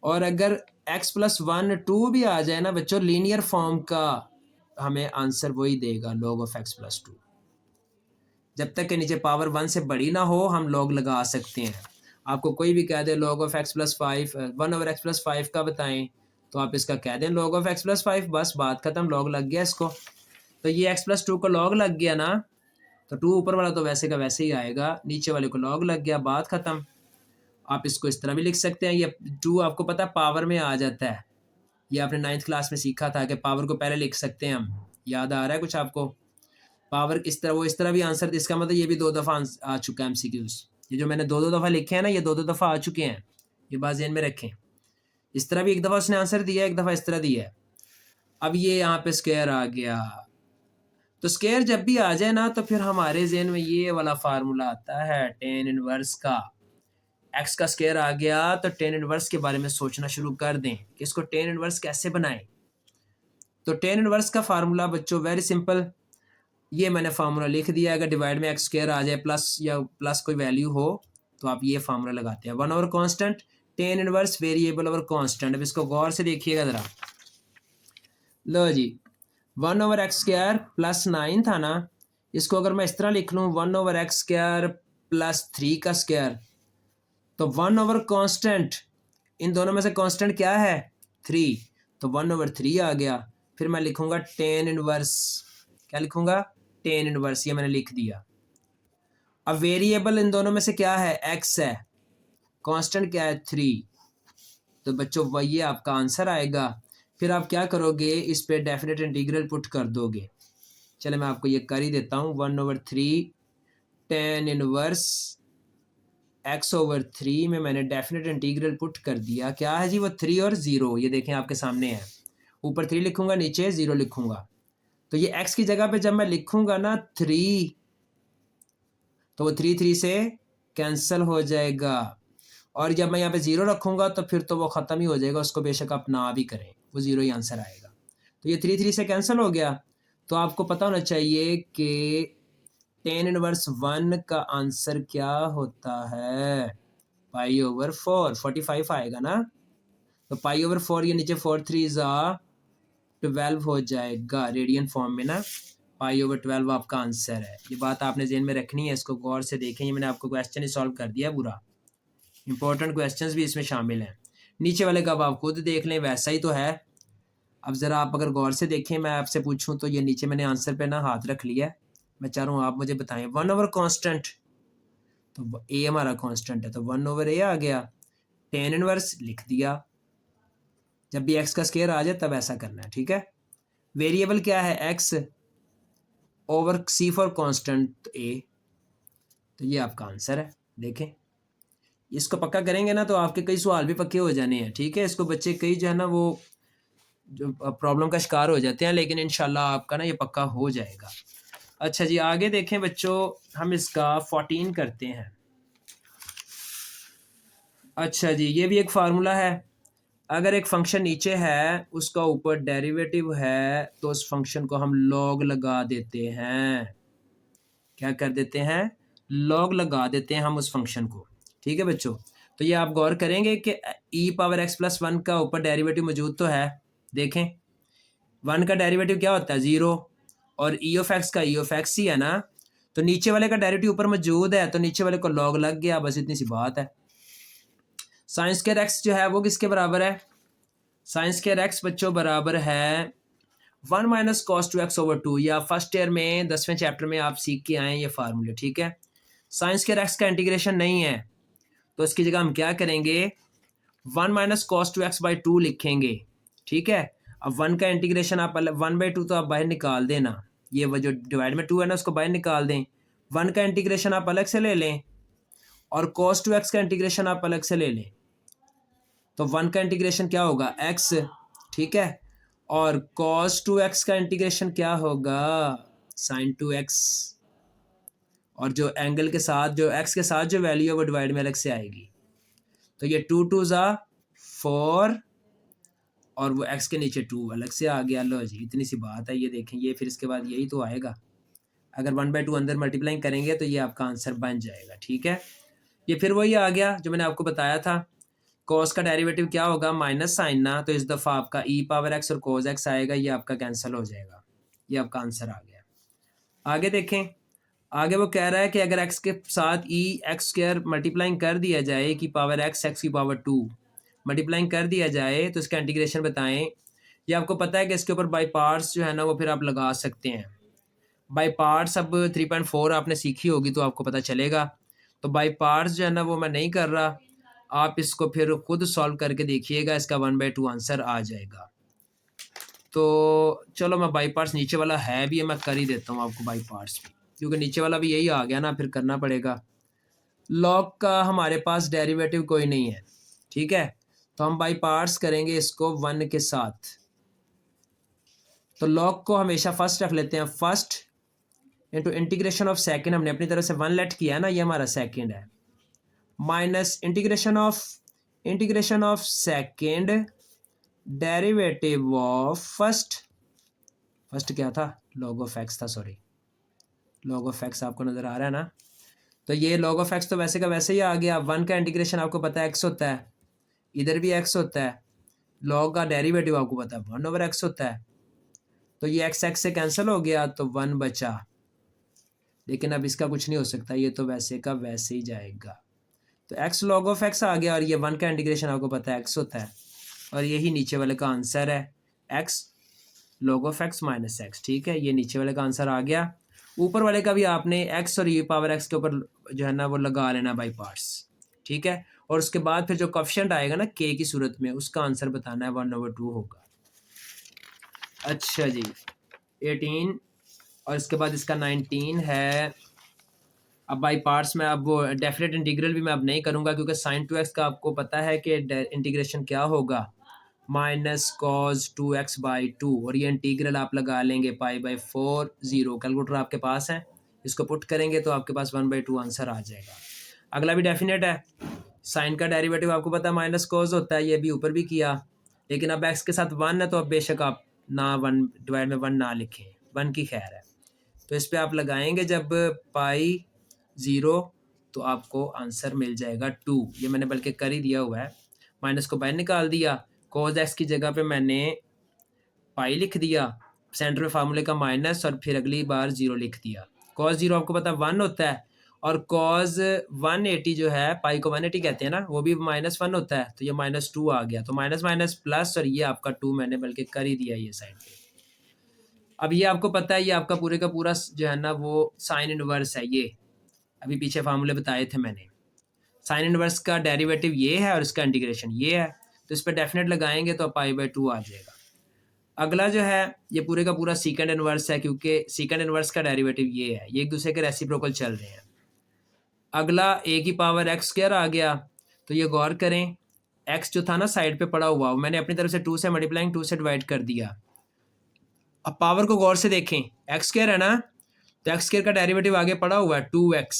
और अगर x + 1 2 भी आ जाए ना बच्चों, लीनियर फॉर्म का हमें आंसर वही देगा, log of x + 2। जब तक के नीचे पावर 1 से बड़ी ना हो हम log लगा सकते हैं। आपको कोई भी कह दे log of x + 5 1/x + 5 का बताएं, तो आप इसका कह दें log of x + 5, बस बात खत्म, log लग गया इसको। तो ये x + 2 को log लग गया ना, तो 2 ऊपर वाला तो वैसे का वैसे ही आएगा, नीचे वाले को log लग गया, बात खत्म। आप इसको इस तरह भी लिख सकते हैं, ये 2 आपको पता है पावर में आ जाता है, ये आपने 9th क्लास में सीखा था कि पावर को पहले लिख सकते हैं हम, याद आ रहा है कुछ आपको, पावर इस तरह, वो इस तरह भी आंसर, इसका मतलब ये भी 2 दफ़ा आ चुका है MCQs। ये जो मैंने 2-2 दफ़ा लिखे हैं ना, ये 2-2 दफ़ा आ चुके हैं, ये बात ज़हन में रखें। इस तरह भी एक दफ़ा उसने आंसर दिया है, एक दफ़ा इस तरह दिया है। अब ये यहाँ पे स्क्वायर आ गया, तो स्क्वायर जब भी आ जाए ना तो फिर हमारे ज़हन में ये वाला फार्मूला आता है टेन इनवर्स का। x का स्क्वायर आ गया तो टेन इनवर्स के बारे में सोचना शुरू कर दें कि इसको टेन इनवर्स कैसे बनाएं। तो टेन इनवर्स का फार्मूला बच्चों वेरी सिंपल, ये मैंने फार्मूला लिख दिया, अगर डिवाइड में x² आ जाए प्लस या प्लस कोई वैल्यू हो तो आप ये फार्मूला लगाते हैं, 1/कांस्टेंट tan inverse variable over constant. अब इसको गौर से देखिएगा ज़रा, लो जी 1/x² + 9 था ना, इसको अगर मैं इस तरह लिख लूँ 1/x² + 3 का स्क्वायर, तो 1/कांस्टेंट, इन दोनों में से कांस्टेंट क्या है 3, तो 1/3 आ गया। फिर मैं लिखूंगा टेन इनवर्स, क्या लिखूंगा, टेन इनवर्स, ये मैंने लिख दिया। अब वेरिएबल इन दोनों में से क्या है, x है, कांस्टेंट क्या है 3, तो बच्चों वही आपका आंसर आएगा। फिर आप क्या करोगे, इस पे डेफिनेट इंटीग्रल पुट कर दोगे। चले मैं आपको ये कर ही देता हूँ, 1/3 टेन इनवर्स x/3 में मैंने डेफिनेट इंटीग्रल पुट कर दिया, क्या है जी वो 3 और 0, ये देखें आपके सामने है, ऊपर 3 लिखूंगा नीचे 0 लिखूंगा, तो ये x की जगह पे जब मैं लिखूंगा ना 3, तो वो 3 से कैंसिल हो जाएगा, और जब मैं यहाँ पे 0 रखूंगा तो फिर तो वो ख़त्म ही हो जाएगा, उसको बेशक आप ना भी करें वो 0 ही आंसर आएगा। तो ये 3 से कैंसिल हो गया, तो आपको पता होना चाहिए कि टेन इनवर्स 1 का आंसर क्या होता है, π/4, 45 आएगा ना, तो π/4, ये नीचे 4 3 12 हो जाएगा रेडियन फॉर्म में ना, π/12 आपका आंसर है। ये बात आपने ज़हन में रखनी है, इसको गौर से देखें, ये मैंने आपको क्वेश्चन ही सॉल्व कर दिया पूरा, इंपॉर्टेंट क्वेश्चंस भी इसमें शामिल हैं। नीचे वाले का अब आप खुद देख लें, वैसा ही तो है। अब ज़रा आप अगर गौर से देखें, मैं आपसे पूछूं तो ये नीचे मैंने आंसर पे ना हाथ रख लिया है, मैं चाह रहा हूँ आप मुझे बताएं 1/कांस्टेंट, तो ए हमारा कांस्टेंट है तो 1/a आ गया, टेन इनवर्स लिख दिया, जब भी x का स्क्वायर आ जाए तब ऐसा करना है, ठीक है। वेरिएबल क्या है x over c for constant a, तो ये आपका आंसर है। देखें इसको पक्का करेंगे ना तो आपके कई सवाल भी पक्के हो जाने हैं, ठीक है। इसको बच्चे कई जो है ना वो जो प्रॉब्लम का शिकार हो जाते हैं, लेकिन इंशाल्लाह आपका ना ये पक्का हो जाएगा। अच्छा जी, आगे देखें बच्चों, हम इसका 14 करते हैं। अच्छा जी, ये भी एक फार्मूला है। अगर एक फंक्शन नीचे है, उसका ऊपर डेरिवेटिव है, तो उस फंक्शन को हम लॉग लगा देते हैं। क्या कर देते हैं? लॉग लगा देते हैं हम उस फंक्शन को। ठीक है बच्चों, तो ये आप गौर करेंगे कि ई पावर एक्स प्लस वन का ऊपर डेरिवेटिव मौजूद तो है। देखें, वन का डेरिवेटिव क्या होता है? ज़ीरो। और ई ऑफ एक्स का ई ऑफ एक्स ही है ना, तो नीचे वाले का डेरिवेटिव ऊपर मौजूद है, तो नीचे वाले को लॉग लग गया, बस इतनी सी बात है। साइन स्क्वायर एक्स जो है वो किसके बराबर है? साइन स्क्वायर एक्स बच्चों बराबर है 1 - cos 2x/2। या फर्स्ट ईयर में 10वें चैप्टर में आप सीख के आए ये फार्मूले। ठीक है, साइन स्क्वायर एक्स का इंटीग्रेशन नहीं है, तो इसकी जगह हम क्या करेंगे? 1 - cos 2x/2 लिखेंगे। ठीक है, अब वन का इंटीग्रेशन आप 1/2 तो आप बाहर निकाल देना, ये वो जो डिवाइड में 2 है ना उसको बाहर निकाल दें। वन का इंटीग्रेशन आप अलग से ले लें और cos 2x का इंटीग्रेशन आप अलग से ले लें, तो वन का इंटीग्रेशन क्या होगा? x। ठीक है, और cos 2x का इंटीग्रेशन क्या होगा? sin 2x। और जो एंगल के साथ, जो x के साथ जो वैल्यू है वो डिवाइड में अलग से आएगी, तो ये 2 2 ज़ा 4 और वो x के नीचे 2 अलग से आ गया। लो जी, इतनी सी बात है। ये देखें, ये फिर इसके बाद यही तो आएगा। अगर 1/2 अंदर मल्टीप्लाइंग करेंगे तो ये आपका आंसर बन जाएगा। ठीक है, ये फिर वही आ गया जो मैंने आपको बताया था। कॉस का डेरिवेटिव क्या होगा? माइनस साइन ना, तो इस दफ़ा आपका ई पावर एक्स और कोस एक्स आएगा, ये आपका कैंसिल हो जाएगा। ये आपका आंसर आ गया। आगे देखें, आगे वो कह रहा है कि अगर एक्स के साथ ई एक्स स्क्वायर मल्टीप्लाइंग कर दिया जाए कि पावर एक्स एक्स की पावर 2 मल्टीप्लाइंग कर दिया जाए तो इसका इंटीग्रेशन बताएं। ये आपको पता है कि इसके ऊपर बाई पार्ट्स जो है ना वो फिर आप लगा सकते हैं। बाई पार्ट्स अब 3.4 आपने सीखी होगी तो आपको पता चलेगा। तो बाई पार्ट्स जो है ना वो मैं नहीं कर रहा, आप इसको फिर खुद सॉल्व करके देखिएगा, इसका 1/2 आंसर आ जाएगा। तो चलो मैं बाई पार्ट्स नीचे वाला है भी, मैं कर ही देता हूँ आपको बाई पार्ट्स भी, क्योंकि नीचे वाला भी यही आ गया ना, फिर करना पड़ेगा। लॉग का हमारे पास डेरिवेटिव कोई नहीं है। ठीक है, तो हम बाई पार्ट्स करेंगे इसको 1 के साथ। तो लॉग को हमेशा फर्स्ट रख लेते हैं, first into integration of second, हमने अपनी तरफ से 1 लेट किया है ना, ये हमारा सेकेंड है, minus integration of second derivative of first. First क्या था? लॉग ऑफ एक्स था, सॉरी, लॉग ऑफ एक्स आपको नज़र आ रहा है ना, तो ये लॉग ऑफ एक्स तो वैसे का वैसे ही आ गया। 1 का इंटीग्रेशन आपको पता है एक्स होता है, इधर भी एक्स होता है, लॉग का डेरिवेटिव आपको पता है 1/x होता है, तो ये एक्स एक्स से कैंसिल हो गया तो 1 बचा। लेकिन अब इसका कुछ नहीं हो सकता, ये तो वैसे का वैसे ही जाएगा, तो एक्स लॉग ऑफ एक्स आ गया, और ये 1 का इंटीग्रेशन आपको पता है एक्स होता है, और यही नीचे वाले का आंसर है, x log of x minus x. ठीक है, ये नीचे वाले का आंसर आ गया। ऊपर वाले का भी आपने एक्स और ये पावर एक्स के ऊपर जो है ना वो लगा लेना बाई पार्ट्स। ठीक है, और उसके बाद फिर जो कोएफिशिएंट आएगा ना के की सूरत में, उसका आंसर बताना है, 1/2 होगा। अच्छा जी, 18 और इसके बाद इसका 19 है। अब बाई पार्ट्स में अब वो डेफिनेट इंटीग्रल भी मैं अब नहीं करूँगा, क्योंकि साइन 2x का आपको पता है कि इंटीग्रेशन क्या होगा? -cos 2x/2, और ये इंटीग्रल आप लगा लेंगे π/4 0। कैलकुलेटर आपके पास है, इसको पुट करेंगे तो आपके पास 1/2 आंसर आ जाएगा। अगला भी डेफिनेट है, साइन का डेरिवेटिव आपको पता है माइनस कॉस होता है, ये भी ऊपर भी किया, लेकिन अब एक्स के साथ 1 है तो अब बेशक आप ना 1 डिवाइड में 1 ना लिखें, 1 की खैर है। तो इस पर आप लगाएंगे जब π0 तो आपको आंसर मिल जाएगा 2। ये मैंने बल्कि कर ही दिया हुआ है, माइनस को बाहर निकाल दिया, cos x की जगह पे मैंने पाई लिख दिया, सेंटर में फार्मूले का माइनस, और फिर अगली बार 0 लिख दिया। cos 0 आपको पता 1 होता है, और cos 180 जो है, पाई को 180 कहते हैं ना, वो भी -1 होता है, तो ये -2 आ गया, तो माइनस माइनस प्लस, और ये आपका 2 मैंने बल्कि कर ही दिया ये साइड पे। अब ये आपको पता है, ये आपका पूरे का पूरा जो है ना वो साइन इनवर्स है। ये अभी पीछे फार्मूले बताए थे मैंने, साइन इनवर्स का डेरिवेटिव ये है और इसका इंटीग्रेशन ये है, तो इस पर डेफिनेट लगाएंगे तो π/2 आ जाएगा। अगला जो है ये पूरे का पूरा सीकेंड इनवर्स है, क्योंकि सीकेंड इनवर्स का डेरिवेटिव ये है, ये एक दूसरे के रेसिप्रोकल चल रहे हैं। अगला a की पावर x स्क्वायर आ गया, तो ये गौर करें, x जो था ना साइड पे पड़ा हुआ, मैंने अपनी तरफ से 2 से मल्टीप्लाइंग 2 से डिवाइड कर दिया। अब पावर को गौर से देखें, x स्क्वायर है ना, तो एक्स स्क्वायर का डेरिवेटिव आगे पड़ा हुआ है 2x,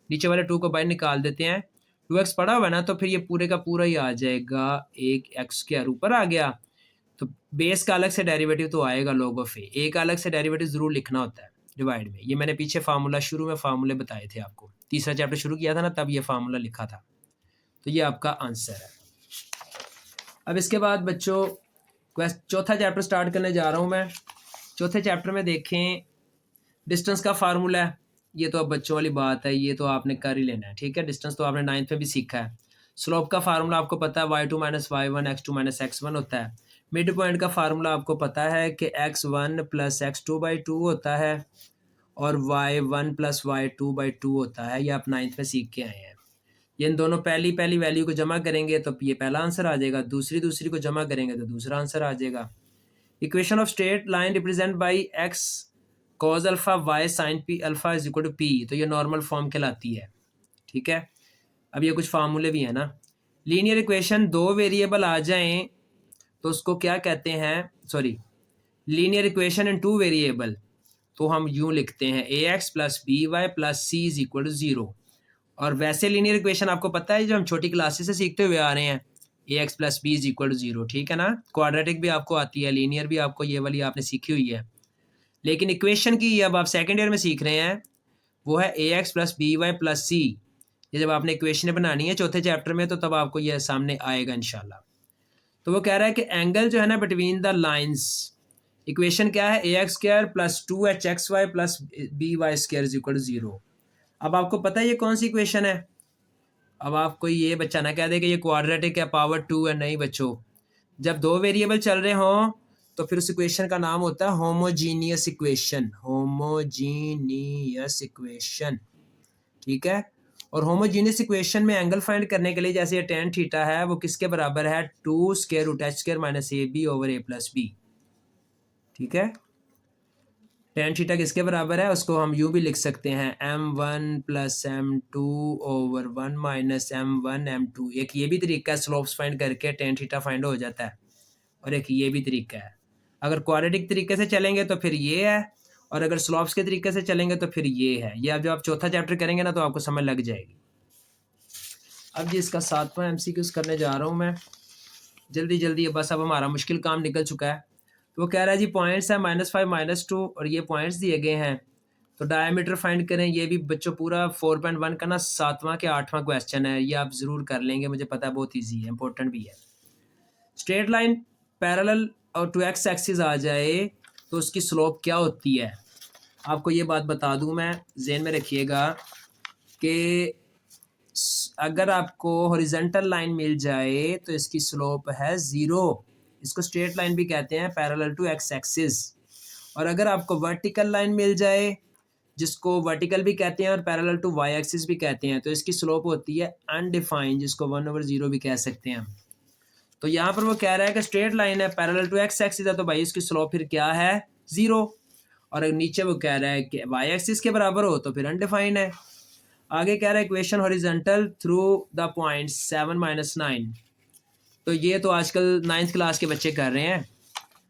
नीचे वाले 2 को बाहर निकाल देते हैं, 2x पड़ा हुआ है ना, तो फिर ये पूरे का पूरा ही आ जाएगा, एक एक्स स्क्वायर ऊपर आ गया, तो बेस का अलग से डेरिवेटिव तो आएगा log ऑफ ए का अलग से डेरिवेटिव ज़रूर लिखना होता है डिवाइड में। ये मैंने पीछे फार्मूला शुरू में फार्मूले बताए थे आपको, तीसरा चैप्टर शुरू किया था ना, तब ये फार्मूला लिखा था। तो ये आपका आंसर है। अब इसके बाद बच्चों चौथा चैप्टर स्टार्ट करने जा रहा हूँ मैं। चौथे चैप्टर में देखें डिस्टेंस का फार्मूला है, ये तो अब बच्चों वाली बात है, ये तो आपने कर ही लेना है, ठीक है। डिस्टेंस तो आपने 9th में भी सीखा है। स्लोप का फार्मूला आपको पता है y2 minus y1 x2 minus x1 होता है। मिड पॉइंट का फार्मूला आपको पता है कि x1 प्लस x2/2 होता है और y1 प्लस y2/2 होता है। ये आप 9th में सीख के आए हैं। ये इन दोनों पहली वैल्यू को जमा करेंगे तो ये पहला आंसर आ जाएगा, दूसरी को जमा करेंगे तो दूसरा आंसर आ जाएगा। Equation of straight line represent by x cos alpha y sin p alpha is equal to p, तो ये नॉर्मल फॉर्म कहलाती है, ठीक है। अब ये कुछ फार्मूले भी हैं ना। लीनियर इक्वेशन दो वेरिएबल आ जाएं तो उसको क्या कहते हैं, sorry linear equation in two variable तो हम यूं लिखते हैं ax plus B Y plus C is equal to 0। और वैसे लीनियर इक्वेशन आपको पता है जो हम छोटी क्लासेस से सीखते हुए आ रहे हैं, ax plus B is equal to 0, ठीक है ना। क्वाड्रेटिक भी आपको आती है, लीनियर भी आपको ये वाली आपने सीखी हुई है। लेकिन इक्वेशन की अब आप सेकेंड ईयर में सीख रहे हैं, वो है ax plus B Y plus c. ये जब आपने इक्वेशन बनानी है चौथे चैप्टर में तो तब आपको यह सामने आएगा इंशाल्लाह। तो वो कह रहा है कि एंगल जो है ना बिटवीन द लाइंस, इक्वेशन क्या है ax square plus 2hxy plus by square is equal to 0। अब आपको पता है ये कौन सी इक्वेशन है। अब आपको ये बच्चा ना कह दे कि ये क्वाड्रेटिक है, पावर 2 है, नहीं बच्चों। जब दो वेरिएबल चल रहे हों तो फिर उस इक्वेशन का नाम होता है होमोजीनियस इक्वेशन, होमोजीनियस इक्वेशन, ठीक है। और होमोजीनियस इक्वेशन में एंगल फाइंड करने के लिए जैसे ये tan थीटा है वो किसके बराबर है, 2 square root h square minus A B over a plus B, ठीक है। tan थीटा किसके बराबर है, उसको हम यूं भी लिख सकते हैं m1 plus m2 over 1 minus m1 m2। एक ये भी तरीका है स्लोप्स फाइंड करके tan थीटा फाइंड हो जाता है, और एक ये भी तरीका है। अगर क्वाड्रेटिक तरीके से चलेंगे तो फिर ये है, और अगर स्लोप्स के तरीके से चलेंगे तो फिर ये है। ये अब जब आप चौथा चैप्टर करेंगे ना तो आपको समझ लग जाएगी। अब जी इसका 7वां MCQs करने जा रहा हूँ मैं, जल्दी बस अब हमारा मुश्किल काम निकल चुका है। तो वो कह रहा है जी पॉइंट्स है -5 -2 और ये पॉइंट्स दिए गए हैं, तो डायमीटर फाइंड करें। ये भी बच्चों पूरा 4.1 का ना 7वां के 8वां क्वेश्चन है, ये आप ज़रूर कर लेंगे, मुझे पता है बहुत ईजी है, इंपॉर्टेंट भी है। स्ट्रेट लाइन पैरेलल और टू एक्स एक्सिस आ जाए तो उसकी स्लोप क्या होती है। आपको ये बात बता दूं मैं, ज़हन में रखिएगा कि अगर आपको हॉरिजॉन्टल लाइन मिल जाए तो इसकी स्लोप है 0। इसको स्ट्रेट लाइन भी कहते हैं पैरेलल टू एक्स एक्सिस। और अगर आपको वर्टिकल लाइन मिल जाए, जिसको वर्टिकल भी कहते हैं और पैरेलल टू वाई एक्सिस भी कहते हैं, तो इसकी स्लोप होती है अनडिफाइंड, जिसको 1/0 भी कह सकते हैं हम। तो यहाँ पर वो कह रहा है कि स्ट्रेट लाइन है पैरेलल टू एक्स एक्सिस है, तो भाई इसकी स्लोप फिर क्या है, 0। और नीचे वो कह रहा है कि वाई एक्सिस के बराबर हो तो फिर अनडिफाइंड है। आगे कह रहा है equation horizontal through the point 7 - 9। तो ये तो आजकल 9th क्लास के बच्चे कर रहे हैं,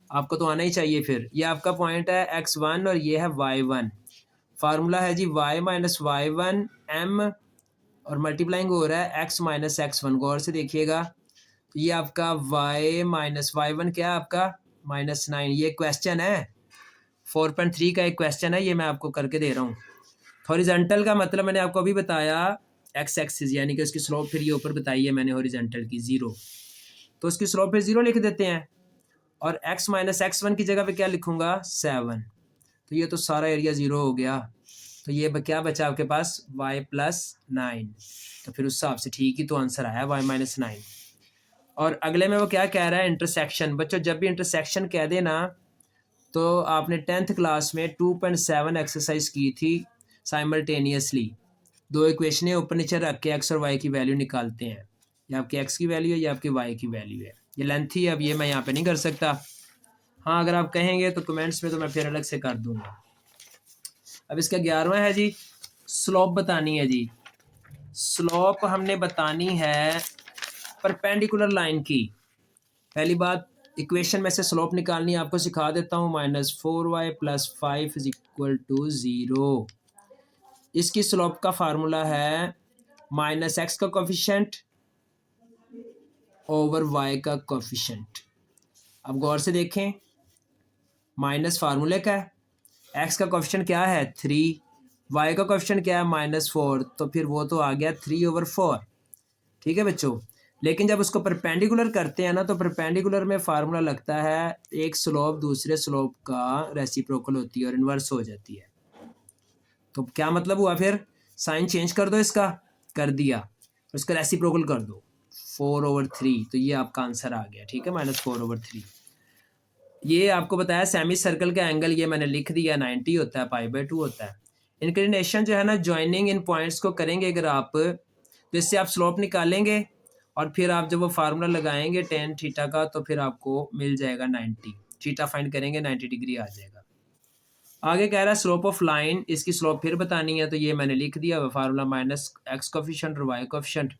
आपको तो आना ही चाहिए। फिर ये आपका पॉइंट है x1 और ये है y1। फार्मूला है जी y माइनस y1 m और मल्टीप्लाइंग हो रहा है x माइनस x1। गौर से देखिएगा, ये आपका y माइनस y1 क्या है आपका -9। ये क्वेश्चन है 4.3 का एक क्वेश्चन है, ये मैं आपको करके दे रहा हूँ। हॉरिजॉन्टल का मतलब मैंने आपको अभी बताया एक्स एक्सिस, यानी कि उसकी स्लोप फिर ये ऊपर बताई है मैंने हॉरिजॉन्टल की 0, तो उसकी स्लोप फिर 0 लिख देते हैं। और x माइनस x1 की जगह पे क्या लिखूंगा 7, तो ये तो सारा एरिया 0 हो गया। तो ये क्या बचा आपके पास y प्लस 9, तो फिर उस हिसाब से ठीक ही तो आंसर आया y माइनस 9। और अगले में वो क्या कह रहा है इंटरसेक्शन। बच्चों जब भी इंटरसेक्शन कह देना तो आपने 10th क्लास में 2.7 एक्सरसाइज की थी साइमल्टेनियसली। दो इक्वेशनें ऊपर नीचे रख के x और y की वैल्यू निकालते हैं, ये आपकी x की वैल्यू है, ये आपकी y की वैल्यू है। ये लेंथी है, अब ये मैं यहाँ पे नहीं कर सकता। हाँ अगर आप कहेंगे तो कमेंट्स में तो मैं फिर अलग से कर दूंगा। अब इसका 11वां है जी स्लोप बतानी है जी। स्लोप हमने बतानी है परपेंडिकुलर लाइन की। पहली बात इक्वेशन में से स्लोप निकालनी आपको सिखा देता हूँ। -4y + 5 = 0। इसकी स्लोप का फार्मूला है -x का कोफिशिएंट ओवर y का कोफिशिएंट। अब गौर से देखें, माइनस फार्मूले का है, x का कोफिशिएंट क्या है 3, y का कोफिशिएंट क्या है -4, तो फिर वो तो आ गया 3/4। ठीक है बच्चों। लेकिन जब उसको परपेंडिकुलर करते हैं ना, तो परपेंडिकुलर में फार्मूला लगता है एक स्लोप दूसरे स्लोप का रेसिप्रोकल होती है और इन्वर्स हो जाती है। तो क्या मतलब हुआ, फिर साइन चेंज कर दो, इसका कर दिया, इसका रेसिप्रोकल कर दो 4/3, तो ये आपका आंसर आ गया। ठीक है, -4/3। ये आपको बताया सेमी सर्कल का एंगल, ये मैंने लिख दिया 90 होता है, π/2 होता है। इंक्लिनेशन जो है ना, ज्वाइनिंग इन पॉइंट्स को करेंगे अगर आप, तो इससे आप स्लोप निकालेंगे और फिर आप जब वो फार्मूला लगाएंगे tan थीटा का, तो फिर आपको मिल जाएगा 90। थीटा फाइंड करेंगे 90 डिग्री आ जाएगा। आगे कह रहा है स्लोप ऑफ लाइन, इसकी स्लोप फिर बतानी है, तो ये मैंने लिख दिया फार्मूला -x कोफिशिएंट और y कोफिशिएंट।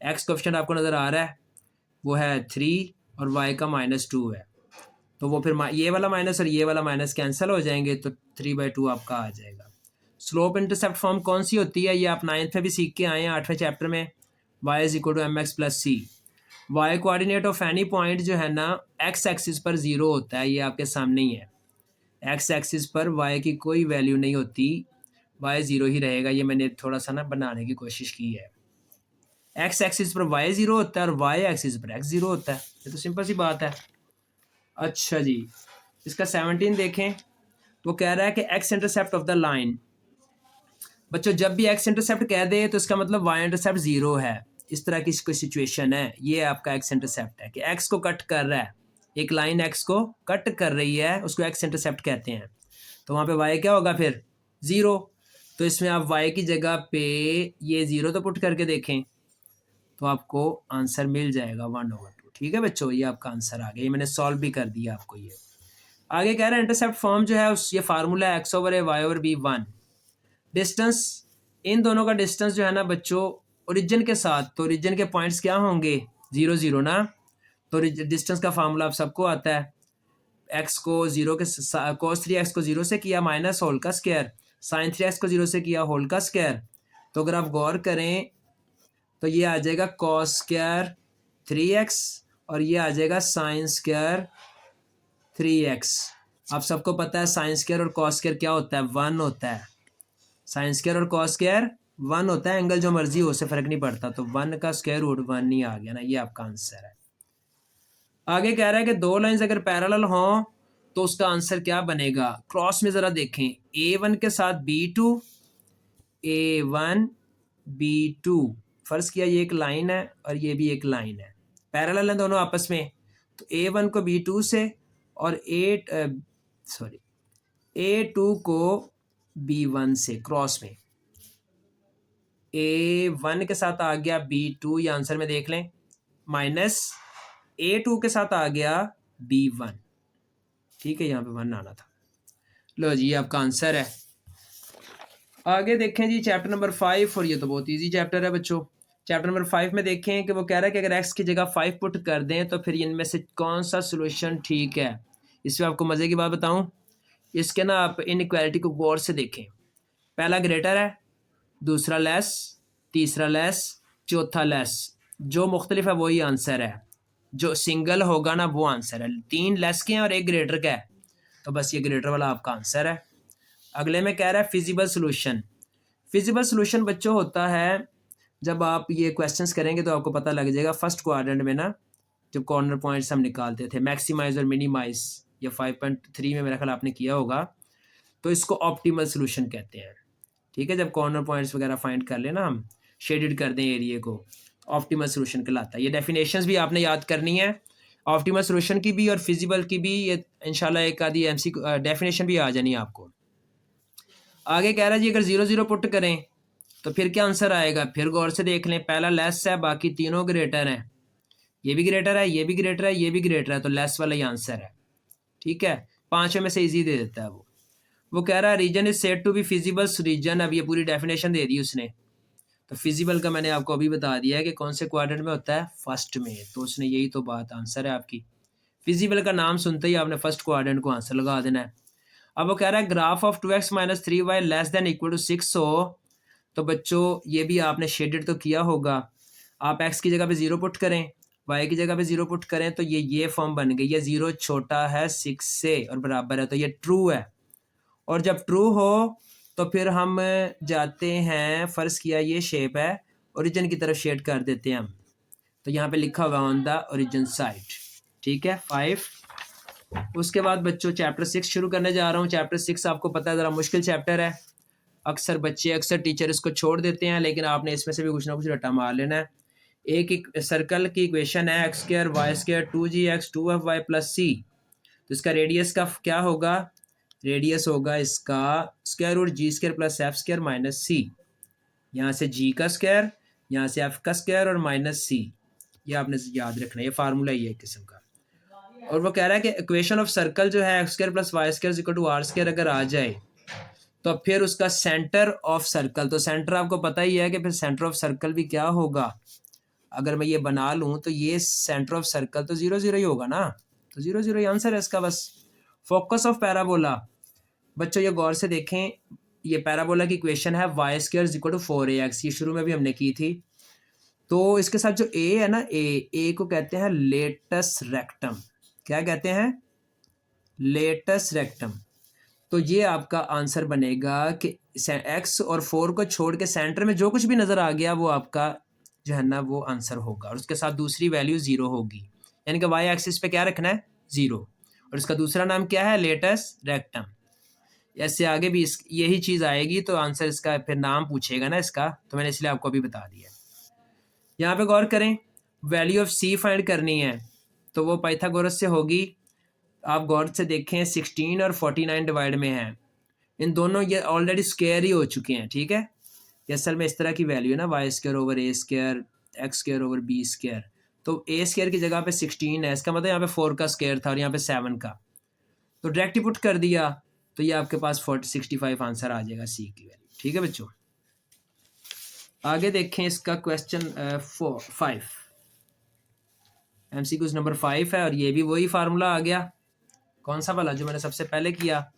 x कोफिशिएंट आपको नज़र आ रहा है, वो है 3 और y का -2 है, तो वो फिर ये वाला माइनस और ये वाला माइनस कैंसिल हो जाएंगे, तो 3/2 आपका आ जाएगा। स्लोप इंटरसेप्ट फॉर्म कौन सी होती है, ये आप 9th में भी सीख के आए हैं, 8वें चैप्टर में, y = mx + c। y coordinate of any point जो है ना, x एक्सिस पर 0 होता है, ये आपके सामने ही है। x एक्सिस पर y की कोई वैल्यू नहीं होती, y 0 ही रहेगा। ये मैंने थोड़ा सा ना बनाने की कोशिश की है। x एक्सिस पर y 0 होता है और y एक्सिस पर x 0 होता है, ये तो सिंपल सी बात है। अच्छा जी, इसका 17 देखें, तो कह रहा है कि x intercept of the line. बच्चों जब भी x इंटरसेप्ट कह दे तो इसका मतलब y इंटरसेप्ट 0 है। इस तरह की कोई सिचुएशन है, ये आपका x इंटरसेप्ट है कि x को कट कर रहा है, एक लाइन x को कट कर रही है, उसको x इंटरसेप्ट कहते हैं। तो वहाँ पे y क्या होगा फिर 0। तो इसमें आप y की जगह पे ये 0 तो पुट करके देखें, तो आपको आंसर मिल जाएगा 1/2। ठीक है बच्चों, ये आपका आंसर आ गया, ये मैंने सॉल्व भी कर दिया आपको। ये आगे कह रहा है इंटरसेप्ट फॉर्म जो है उस, ये फार्मूला है x/a y/b 1। डिस्टेंस, इन दोनों का डिस्टेंस जो है ना बच्चों ओरिजिन के साथ, तो ओरिजिन के पॉइंट्स क्या होंगे 0 0 ना, तो डिस्टेंस का फार्मूला आप सबको आता है। x को 0 के cos 3x को 0 से किया माइनस होल का स्क्वायर, sin 3x को 0 से किया होल का स्क्वायर। तो अगर आप गौर करें तो ये आ जाएगा cos स्क्वायर 3x और ये आ जाएगा sin स्क्वायर 3x। आप सबको पता है साइन स्क्वायर और cos स्क्वायर क्या होता है 1 होता है। साइन स्क्वायर और cos स्क्वायर 1 होता है, एंगल जो मर्जी हो उससे फर्क नहीं पड़ता, तो 1 का स्क्वायर रूट 1 ही आ गया ना, ये आपका आंसर है। आगे कह रहा है कि दो लाइंस अगर पैरेलल हों तो उसका आंसर क्या बनेगा। क्रॉस में जरा देखें, A1 के साथ B2, A1 B2, फर्ज किया ये एक लाइन है और ये भी एक लाइन है, पैरेलल है दोनों आपस में, तो A1 को B2 से और A2 को B1 से, क्रॉस में A1 के साथ आ गया B2, ये आंसर में देख लें, माइनस A2 के साथ आ गया B1। ठीक है, यहाँ पे 1 आना था। लो जी, ये आपका आंसर है। आगे देखें जी चैप्टर नंबर 5, और ये तो बहुत इजी चैप्टर है बच्चों। चैप्टर नंबर 5 में देखें कि वो कह रहा है कि अगर x की जगह 5 पुट कर दें तो फिर इनमें से कौन सा सोल्यूशन ठीक है। इसमें आपको मज़े की बात बताऊं, इसके ना आप इनइक्वालिटी को गौर से देखें। पहला ग्रेटर है, दूसरा लेस, तीसरा लेस, चौथा लेस। जो मुख्तलिफ है वही आंसर है, जो सिंगल होगा ना वो आंसर है। 3 लेस के हैं और 1 ग्रेटर का है, तो बस ये ग्रेटर वाला आपका आंसर है। अगले में कह रहा है फिजिबल सोल्यूशन। फिजिबल सोल्यूशन बच्चों होता है, जब आप ये क्वेश्चंस करेंगे तो आपको पता लग जाएगा। फर्स्ट क्वाड्रेंट में ना जब कॉर्नर पॉइंट्स हम निकालते थे, मैक्सिमाइज और मिनिमाइज, या 5.3 में मेरा ख्याल आपने किया होगा, तो इसको ऑप्टिमल सोल्यूशन कहते हैं। ठीक है, जब कॉर्नर पॉइंट्स वगैरह फाइंड कर लेना, हम शेडेड कर दें एरिया को, ऑप्टिमल सोल्यूशन कहलाता है। ये डेफिनेशंस भी आपने याद करनी है, ऑप्टिमल सोल्यूशन की भी और फिजिबल की भी। ये इंशाल्लाह एक आधी MCQ डेफिनेशन भी आ जानी है आपको। आगे कह रहा है जी अगर 0 0 पुट करें तो फिर क्या आंसर आएगा। फिर गौर से देख लें, पहला लेस है, बाकी तीनों ग्रेटर हैं, ये भी ग्रेटर है, ये भी ग्रेटर है, ये भी ग्रेटर है, तो लेस वाला ही आंसर है। ठीक है, 5वें में से इजी दे देता है वो कह रहा है region is said to be feasible region. अब ये पूरी डेफिनेशन दे दी उसने, तो फिजिबल का मैंने आपको अभी बता दिया है कि कौन से क्वाड्रेंट में होता है, फर्स्ट में, तो उसने यही तो बात आंसर है आपकी। फिजिबल का नाम सुनते ही आपने फर्स्ट क्वाड्रेंट को आंसर लगा देना है। अब वो कह रहा है graph of 2x minus 3y less than equal to 6 हो, तो बच्चों ये भी आपने शेडेड तो किया होगा। आप x की जगह पे 0 पुट करें, y की जगह पे 0 पुट करें, तो ये फॉर्म बन गई है। 0 छोटा है 6 से और बराबर है, तो ये ट्रू है। और जब ट्रू हो तो फिर हम जाते हैं, फ़र्ज़ किया ये शेप है, ओरिजिन की तरफ शेड कर देते हैं हम। तो यहाँ पे लिखा हुआ ऑन द ओरिजिन साइड, ठीक है 5। उसके बाद बच्चों चैप्टर 6 शुरू करने जा रहा हूँ। चैप्टर 6 आपको पता है ज़रा मुश्किल चैप्टर है। अक्सर टीचर इसको छोड़ देते हैं, लेकिन आपने इसमें से भी कुछ ना कुछ रट्टा मार लेना है। एक सर्कल की इक्वेशन है x square Y square 2gx 2fy plus c. तो इसका रेडियस का क्या होगा? रेडियस होगा इसका square root g square plus f square minus c. यहाँ से जी का स्क्वायर, यहाँ से एफ का स्क्वायर और माइनस सी। ये आपने याद रखना है, ये फार्मूला ही है एक किस्म का। और वो कह रहा है कि इक्वेशन ऑफ सर्कल जो है x square plus Y square equal to R square अगर आ जाए तो फिर उसका सेंटर ऑफ सर्कल, तो सेंटर आपको पता ही है कि फिर सेंटर ऑफ सर्कल भी क्या होगा। अगर मैं ये बना लूँ तो ये सेंटर ऑफ सर्कल तो 0 0 ही होगा ना, तो 0 0 ही आंसर है इसका बस। फोकस ऑफ पैराबोला, बच्चों ये गौर से देखें, ये पैराबोला की इक्वेशन है y square equal to 4ax, ये शुरू में भी हमने की थी। तो इसके साथ जो ए है ना, ए को कहते हैं लेटस रेक्टम। क्या कहते हैं? Latus rectum. तो ये आपका आंसर बनेगा कि एक्स और 4 को छोड़ के सेंटर में जो कुछ भी नज़र आ गया वो आपका जो है ना वो आंसर होगा। और उसके साथ दूसरी वैल्यू 0 होगी, यानी कि वाई एक्सिस पे क्या रखना है? 0। और इसका दूसरा नाम क्या है? Latus rectum. ऐसे आगे भी यही चीज़ आएगी, तो आंसर इसका फिर नाम पूछेगा ना इसका, तो मैंने इसलिए आपको अभी बता दिया। यहाँ पे गौर करें, वैल्यू ऑफ सी फाइंड करनी है तो वो पाइथागोरस से होगी। आप गौर से देखें 16 और 49 डिवाइड में है, इन दोनों ये ऑलरेडी स्क्वायर ही हो चुके हैं, ठीक है। ये असल में इस तरह की वैल्यू है ना, y square over a square x square over b square. तो ए स्क्वायर की जगह पे 16 है, इसका मतलब यहाँ पे 4 का स्क्वायर था और यहाँ पे 7 का, तो डायरेक्ट ही पुट कर दिया, तो ये आपके पास 65 आंसर आ जाएगा सी की वैल्यू, ठीक है बच्चों। आगे देखें इसका क्वेश्चन 5, MCQ नंबर 5 है और ये भी वही फार्मूला आ गया। कौन सा वाला जो मैंने सबसे पहले किया?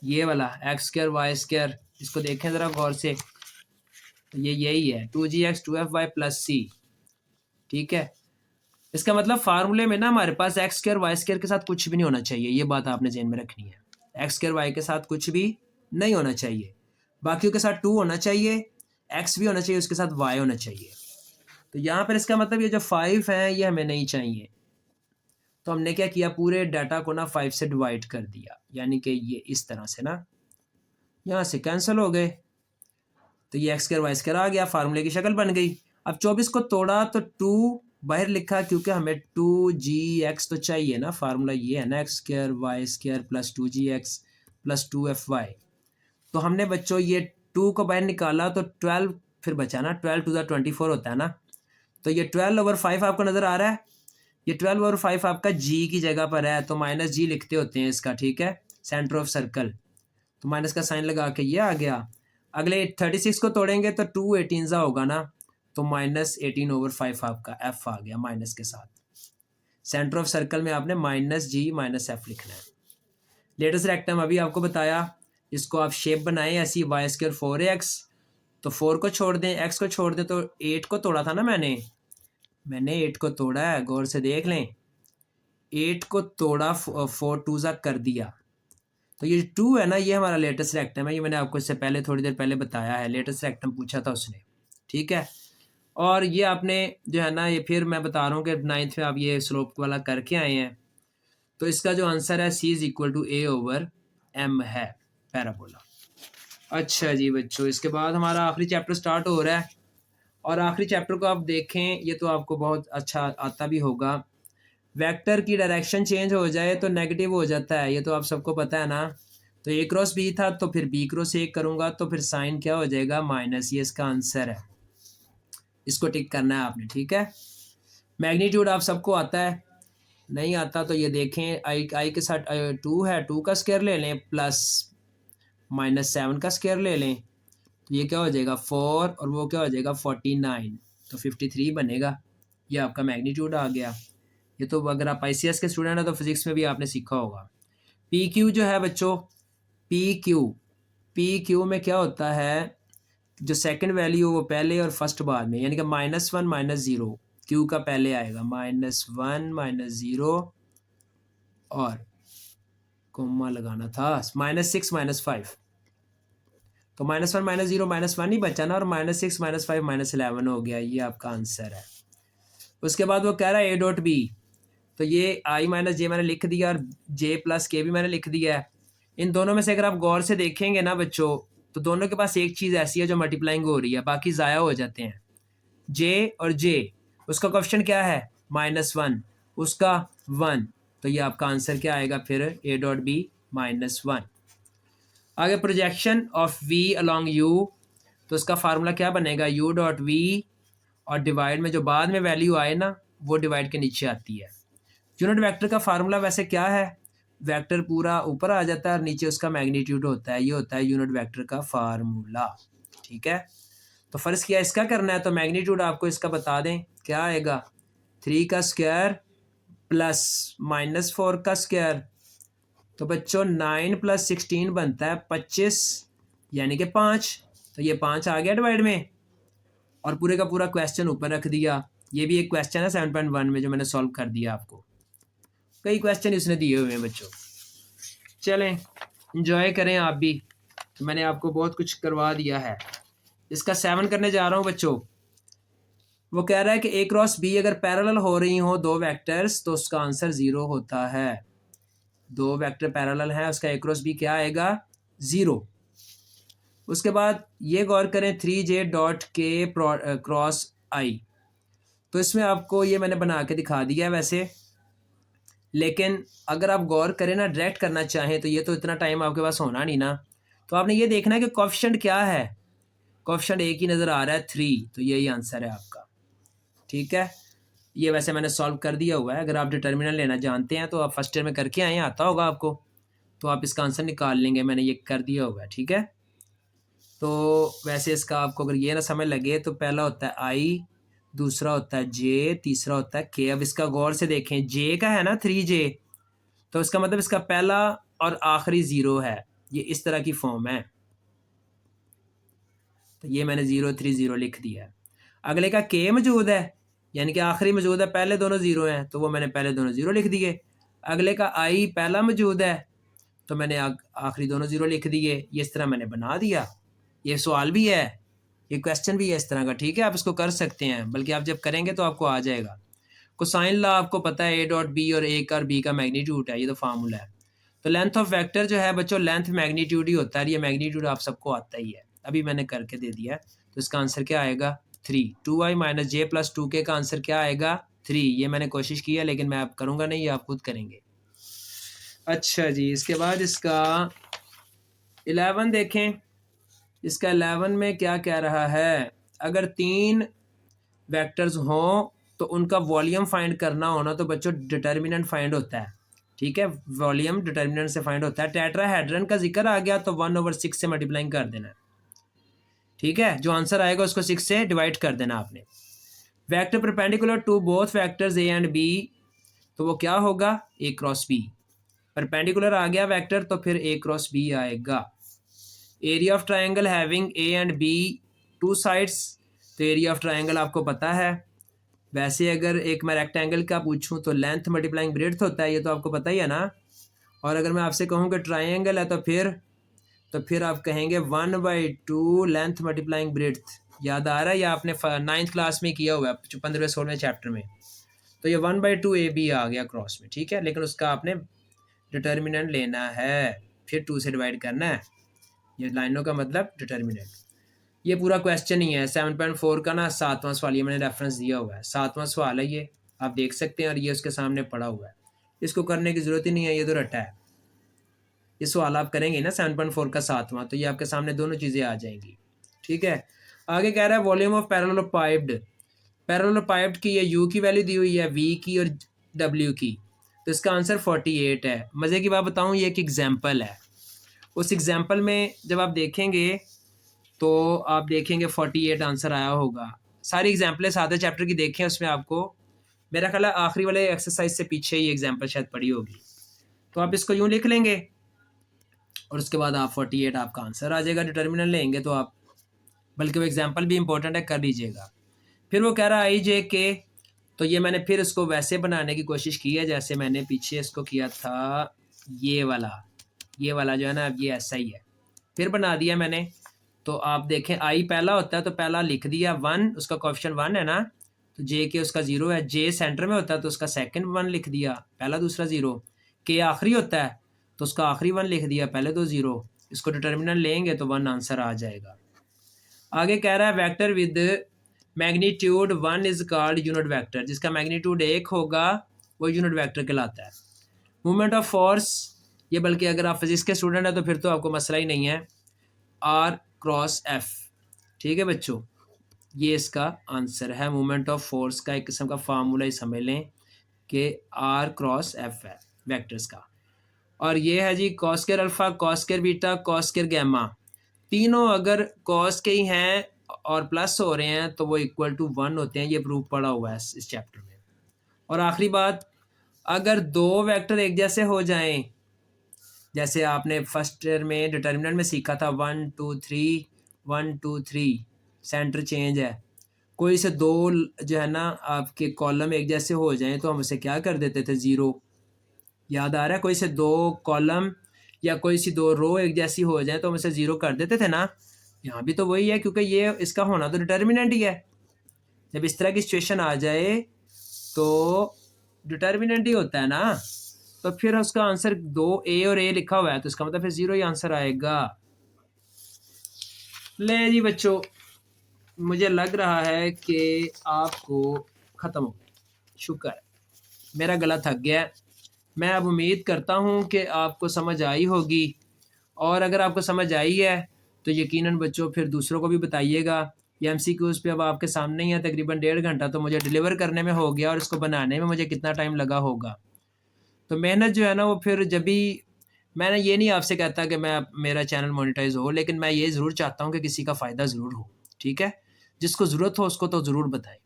ये वाला एक्स स्क्वायर वाई स्क्वायर, इसको देखें ज़रा गौर से, ये यही है 2gx 2fy प्लस सी, ठीक है। इसका मतलब फार्मूले में ना हमारे पास एक्स स्क्वायर वाई स्क्वायर के साथ कुछ भी नहीं होना चाहिए, ये बात आपने ज़हन में रखनी है। एक्स स्क्वायर वाई के साथ कुछ भी नहीं होना चाहिए, बाकियों के साथ 2 होना चाहिए, एक्स भी होना चाहिए, उसके साथ वाई होना चाहिए। तो यहाँ पर इसका मतलब ये जो 5 है ये हमें नहीं चाहिए, तो हमने क्या किया, पूरे डाटा को ना 5 से डिवाइड कर दिया, यानी कि ये इस तरह से ना यहाँ से कैंसिल हो गए, तो ये एक्स स्क्वायर वाई स्क्वायर आ गया, फार्मूले की शक्ल बन गई। अब 24 को तोड़ा तो 2 बाहर लिखा, क्योंकि हमें 2gx तो चाहिए ना, फार्मूला ये है ना X square Y square plus 2gx plus 2fy। तो हमने बच्चों ये 2 को बाहर निकाला तो 12 फिर बचा ना, 12 टू द 24 होता है ना, तो ये 12 ओवर 5 आपको नज़र आ रहा है, ये 12 ओवर 5 आपका जी की जगह पर है, तो माइनस जी लिखते होते हैं इसका, ठीक है, सेंटर ऑफ सर्कल। तो माइनस का साइन लगा के ये आ गया। अगले 36 को तोड़ेंगे तो 2 18 होगा ना, तो माइनस 18 ओवर 5 आपका एफ आ गया माइनस के साथ। सेंटर ऑफ सर्कल में आपने माइनस जी माइनस एफ लिखना है। लेटेस्ट रेक्टम अभी आपको बताया, इसको आप शेप बनाएं ऐसी, वाई स्क्वायर 4x, तो 4 को छोड़ दें, x को छोड़ दें, तो 8 को तोड़ा था ना मैंने 8 को तोड़ा है, गौर से देख लें, 8 को तोड़ा 4 2 कर दिया, तो ये 2 है ना, ये हमारा लेटेस्ट रेक्टम है, ये मैंने आपको इससे पहले थोड़ी देर पहले बताया है, लेटेस्ट रेक्टम पूछा था उसने, ठीक है। और ये आपने जो है ना, ये फिर मैं बता रहा हूँ कि 9th में आप ये स्लोप वाला करके आए हैं, तो इसका जो आंसर है C = A ओवर M है, पैराबोला। अच्छा जी बच्चों, इसके बाद हमारा आखिरी चैप्टर स्टार्ट हो रहा है, और आखिरी चैप्टर को आप देखें, ये तो आपको बहुत अच्छा आता भी होगा। वेक्टर की डायरेक्शन चेंज हो जाए तो नेगेटिव हो जाता है, ये तो आप सबको पता है ना। तो A क्रॉस B था, तो फिर B क्रॉस A करूँगा तो फिर साइन क्या हो जाएगा, माइनस, ये इसका आंसर है, इसको टिक करना है आपने, ठीक है। मैग्नीट्यूड आप सबको आता है, नहीं आता तो ये देखें, आई के साथ 2 है, 2 का स्क्वायर ले लें प्लस -7 का स्क्वायर ले लें, तो ये क्या हो जाएगा 4, और वो क्या हो जाएगा 49, तो 53 बनेगा। ये आपका मैग्नीट्यूड आ गया। ये तो अगर आप ICS के स्टूडेंट हैं तो फिजिक्स में भी आपने सीखा होगा। PQ जो है बच्चों, PQ में क्या होता है, जो सेकंड वैल्यू वो पहले और फर्स्ट बाद में, यानी कि -1 -0 क्यू का पहले आएगा, -1 -0 और कोमा लगाना था, -6 -5, तो -1 -0 -1 ही बचा ना, और -6 -5 -11 हो गया, ये आपका आंसर है। उसके बाद वो कह रहा है A डॉट B, तो ये I माइनस जे मैंने लिख दिया और J प्लस K भी मैंने लिख दिया है। इन दोनों में से अगर आप गौर से देखेंगे ना बच्चों, तो दोनों के पास एक चीज़ ऐसी है जो मल्टीप्लाइंग हो रही है, बाकी ज़ाया हो जाते हैं। J और J, उसका कोएफिशिएंट क्या है, -1, उसका 1, तो ये आपका आंसर क्या आएगा फिर, A डॉट B -1। आगे projection of V along U, तो उसका फार्मूला क्या बनेगा, U डॉट V, और डिवाइड में जो बाद में वैल्यू आए ना वो डिवाइड के नीचे आती है। यूनिट वेक्टर का फार्मूला वैसे क्या है, वेक्टर पूरा ऊपर आ जाता है और नीचे उसका मैग्नीट्यूड होता है, ये होता है यूनिट वेक्टर का फार्मूला। ठीक है, तो फर्ज किया इसका करना है, तो मैग्नीट्यूड आपको इसका बता दें क्या आएगा, 3 का स्क्वायर प्लस -4 का स्क्वायर, तो बच्चों 9 + 16 बनता है 25, यानी कि 5, तो ये 5 आ गया डिवाइड में, और पूरे का पूरा क्वेश्चन ऊपर रख दिया। ये भी एक क्वेश्चन है 7.1 में जो मैंने सॉल्व कर दिया आपको, कई क्वेश्चन इसने दिए हुए हैं बच्चों। चलें इंजॉय करें आप भी, तो मैंने आपको बहुत कुछ करवा दिया है। इसका 7 करने जा रहा हूँ बच्चों। वो कह रहा है कि A क्रॉस B अगर पैरेलल हो रही हो दो वेक्टर्स तो उसका आंसर 0 होता है। दो वेक्टर पैरेलल हैं, उसका A क्रॉस B क्या आएगा, 0। उसके बाद ये गौर करें 3J dot K cross I, तो इसमें आपको ये मैंने बना के दिखा दिया है वैसे, लेकिन अगर आप गौर करें ना, डायरेक्ट करना चाहें तो ये तो इतना टाइम आपके पास होना नहीं ना, तो आपने ये देखना है कि कोएफिशिएंट क्या है। कोएफिशिएंट एक ही नज़र आ रहा है 3, तो यही आंसर है आपका। ठीक है, ये वैसे मैंने सॉल्व कर दिया हुआ है, अगर आप डिटर्मिनेंट लेना जानते हैं तो आप फर्स्ट ईयर में करके आए, आता होगा आपको, तो आप इसका आंसर निकाल लेंगे, मैंने ये कर दिया हुआ है। ठीक है, तो वैसे इसका आपको अगर ये ना समझ लगे तो पहला होता है I, दूसरा होता है J, तीसरा होता है K। अब इसका गौर से देखें, J का है ना 3J, तो इसका मतलब इसका पहला और आखिरी 0 है, ये इस तरह की फॉर्म है, तो ये मैंने 030 लिख दिया है। अगले का K मौजूद है, यानी कि आखिरी मौजूद है, पहले दोनों 0 हैं, तो वो मैंने पहले दोनों 0 लिख दिए। अगले का I पहला मौजूद है, तो मैंने आखिरी दोनों 0 लिख दिए, ये इस तरह मैंने बना दिया। ये सवाल भी है, ये क्वेश्चन भी है इस तरह का। ठीक है, आप इसको कर सकते हैं, बल्कि आप जब करेंगे तो आपको आ जाएगा। कोसाइन लॉ आपको पता है, A डॉट B और A का और B का मैग्नीट्यूड है, ये तो फार्मूला है। तो लेंथ ऑफ वेक्टर जो है बच्चों, लेंथ मैग्नीट्यूड ही होता है, ये मैग्नीट्यूड आप सबको आता ही है, अभी मैंने करके दे दिया है। तो इसका आंसर क्या आएगा, 3। 2I - J + 2K का आंसर क्या आएगा, 3। ये मैंने कोशिश की है लेकिन मैं आप करूँगा नहीं, ये आप खुद करेंगे। अच्छा जी, इसके बाद इसका 11 देखें। इसका 11 में क्या कह रहा है, अगर 3 वेक्टर्स हों तो उनका वॉल्यूम फाइंड करना होना, तो बच्चों डिटर्मिनेंट फाइंड होता है। ठीक है, वॉल्यूम डिटर्मिनेंट से फाइंड होता है। टेट्राहेड्रन का जिक्र आ गया तो 1/6 से मल्टीप्लाइंग कर देना है। ठीक है, जो आंसर आएगा उसको 6 से डिवाइड कर देना आपने। Vector perpendicular to both vectors A and B, तो वो क्या होगा, A क्रॉस B। परपेंडिकुलर आ गया वेक्टर तो फिर A क्रॉस B आएगा। Area of triangle having A and B 2 sides, तो एरिया ऑफ ट्राइंगल आपको पता है। वैसे अगर एक मैं रेक्टेंगल का पूछूं तो लेंथ मल्टीप्लाइंग ब्रेड्थ होता है, ये तो आपको पता ही है ना। और अगर मैं आपसे कहूँ कि ट्राइंगल है तो फिर आप कहेंगे 1/2 लेंथ मल्टीप्लाइंग ब्रेड्थ। याद आ रहा है, या आपने 9th क्लास में किया हुआ है 15वें-16वें चैप्टर में। तो ये 1/2 AB आ गया क्रॉस में। ठीक है, लेकिन उसका आपने डिटर्मिनेंट लेना है, फिर 2 से डिवाइड करना है। ये लाइनों का मतलब डिटर्मिनेंट। ये पूरा क्वेश्चन ही है 7.4 का ना, 7वां सवाल, ये मैंने रेफरेंस दिया हुआ है, 7वां सवाल है, ये आप देख सकते हैं, और ये उसके सामने पड़ा हुआ है, इसको करने की ज़रूरत ही नहीं है, ये तो रटा है। ये सवाल आप करेंगे ना 7.4 का 7वां, तो ये आपके सामने दोनों चीज़ें आ जाएंगी। ठीक है, आगे कह रहा है वॉल्यूम ऑफ पैरेललोपाइप्ड। पैरेललोपाइप्ड की ये U की वैल्यू दी हुई है, V की और W की, तो इसका आंसर 48 है। मज़े की बात बताऊँ, ये एक एग्जाम्पल है। उस एग्जाम्पल में जब आप देखेंगे तो आप देखेंगे 48 आंसर आया होगा। सारी एग्जाम्पलें 7वें चैप्टर की देखें, उसमें आपको मेरा ख्याल है आखिरी वाले एक्सरसाइज से पीछे ये एग्जाम्पल शायद पड़ी होगी। तो आप इसको यूँ लिख लेंगे और उसके बाद आप 48 आपका आंसर आ जाएगा। डिटर्मिनेंट लेंगे तो आप, बल्कि वो एग्जाम्पल भी इंपॉर्टेंट है, कर लीजिएगा। फिर वो कह रहा है आई जे के, तो ये मैंने फिर इसको वैसे बनाने की कोशिश की है जैसे मैंने पीछे इसको किया था। ये वाला जो है ना, अब ये ऐसा ही है, फिर बना दिया मैंने। तो आप देखें आई पहला होता है तो पहला लिख दिया 1, उसका कोएफिशिएंट 1 है ना, तो जे के उसका 0 है। जे सेंटर में होता है तो उसका सेकंड 1 लिख दिया, पहला दूसरा 0। के आखिरी होता है तो उसका आखिरी 1 लिख दिया, पहले तो 0। इसको डिटर्मिनेंट लेंगे तो 1 आंसर आ जाएगा। आगे कह रहा है vector with magnitude 1 is called unit vector, जिसका मैग्नीट्यूड 1 होगा वो यूनिट वेक्टर कहलाता है। मूवमेंट ऑफ फोर्स, ये बल्कि अगर आप फिजिक्स के स्टूडेंट हैं तो फिर तो आपको मसला ही नहीं है, आर क्रॉस एफ। ठीक है बच्चों, ये इसका आंसर है। मूवमेंट ऑफ फोर्स का एक किस्म का फार्मूला ही समझ लें कि आर क्रॉस एफ है वेक्टर्स का। और ये है जी cos square alpha, cos square beta, cos square gamma, तीनों अगर कॉस के ही हैं और प्लस हो रहे हैं तो वो इक्वल टू 1 होते हैं। ये प्रूफ पड़ा हुआ है इस चैप्टर में। और आखिरी बात, अगर दो वेक्टर एक जैसे हो जाएं, जैसे आपने फर्स्ट ईयर में डिटर्मिनेंट में सीखा था 1 2 3 1 2 3, सेंटर चेंज है, कोई से दो जो है ना आपके कॉलम एक जैसे हो जाएं तो हम उसे क्या कर देते थे, 0। याद आ रहा है? कोई से दो कॉलम या कोई सी दो रो एक जैसी हो जाए तो हम इसे 0 कर देते थे ना। यहाँ भी तो वही है, क्योंकि ये इसका होना तो डिटर्मिनेंट ही है। जब इस तरह की सिचुएशन आ जाए तो डिटर्मिनेंट ही होता है ना, तो फिर उसका आंसर 2 और ए लिखा हुआ है तो इसका मतलब फिर 0 ही आंसर आएगा। ले जी बच्चों, मुझे लग रहा है कि आपको ख़त्म हो गया। शुक्र है, मेरा गला थक गया है। मैं अब उम्मीद करता हूँ कि आपको समझ आई होगी, और अगर आपको समझ आई है तो यकीनन बच्चों फिर दूसरों को भी बताइएगा। ये MCQs पे अब आपके सामने ही है, तकरीबन 1.5 घंटा तो मुझे डिलीवर करने में हो गया, और इसको बनाने में मुझे कितना टाइम लगा होगा। तो मेहनत जो है ना वो फिर जब भी, मैंने ये नहीं आपसे कहता कि मैं मेरा चैनल मोनेटाइज हो, लेकिन मैं ये ज़रूर चाहता हूँ कि किसी का फ़ायदा ज़रूर हो। ठीक है, जिसको ज़रूरत हो उसको तो ज़रूर बताएं।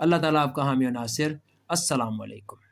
अल्लाह ताला आपका हामी और नासिर। अस्सलाम वालेकुम।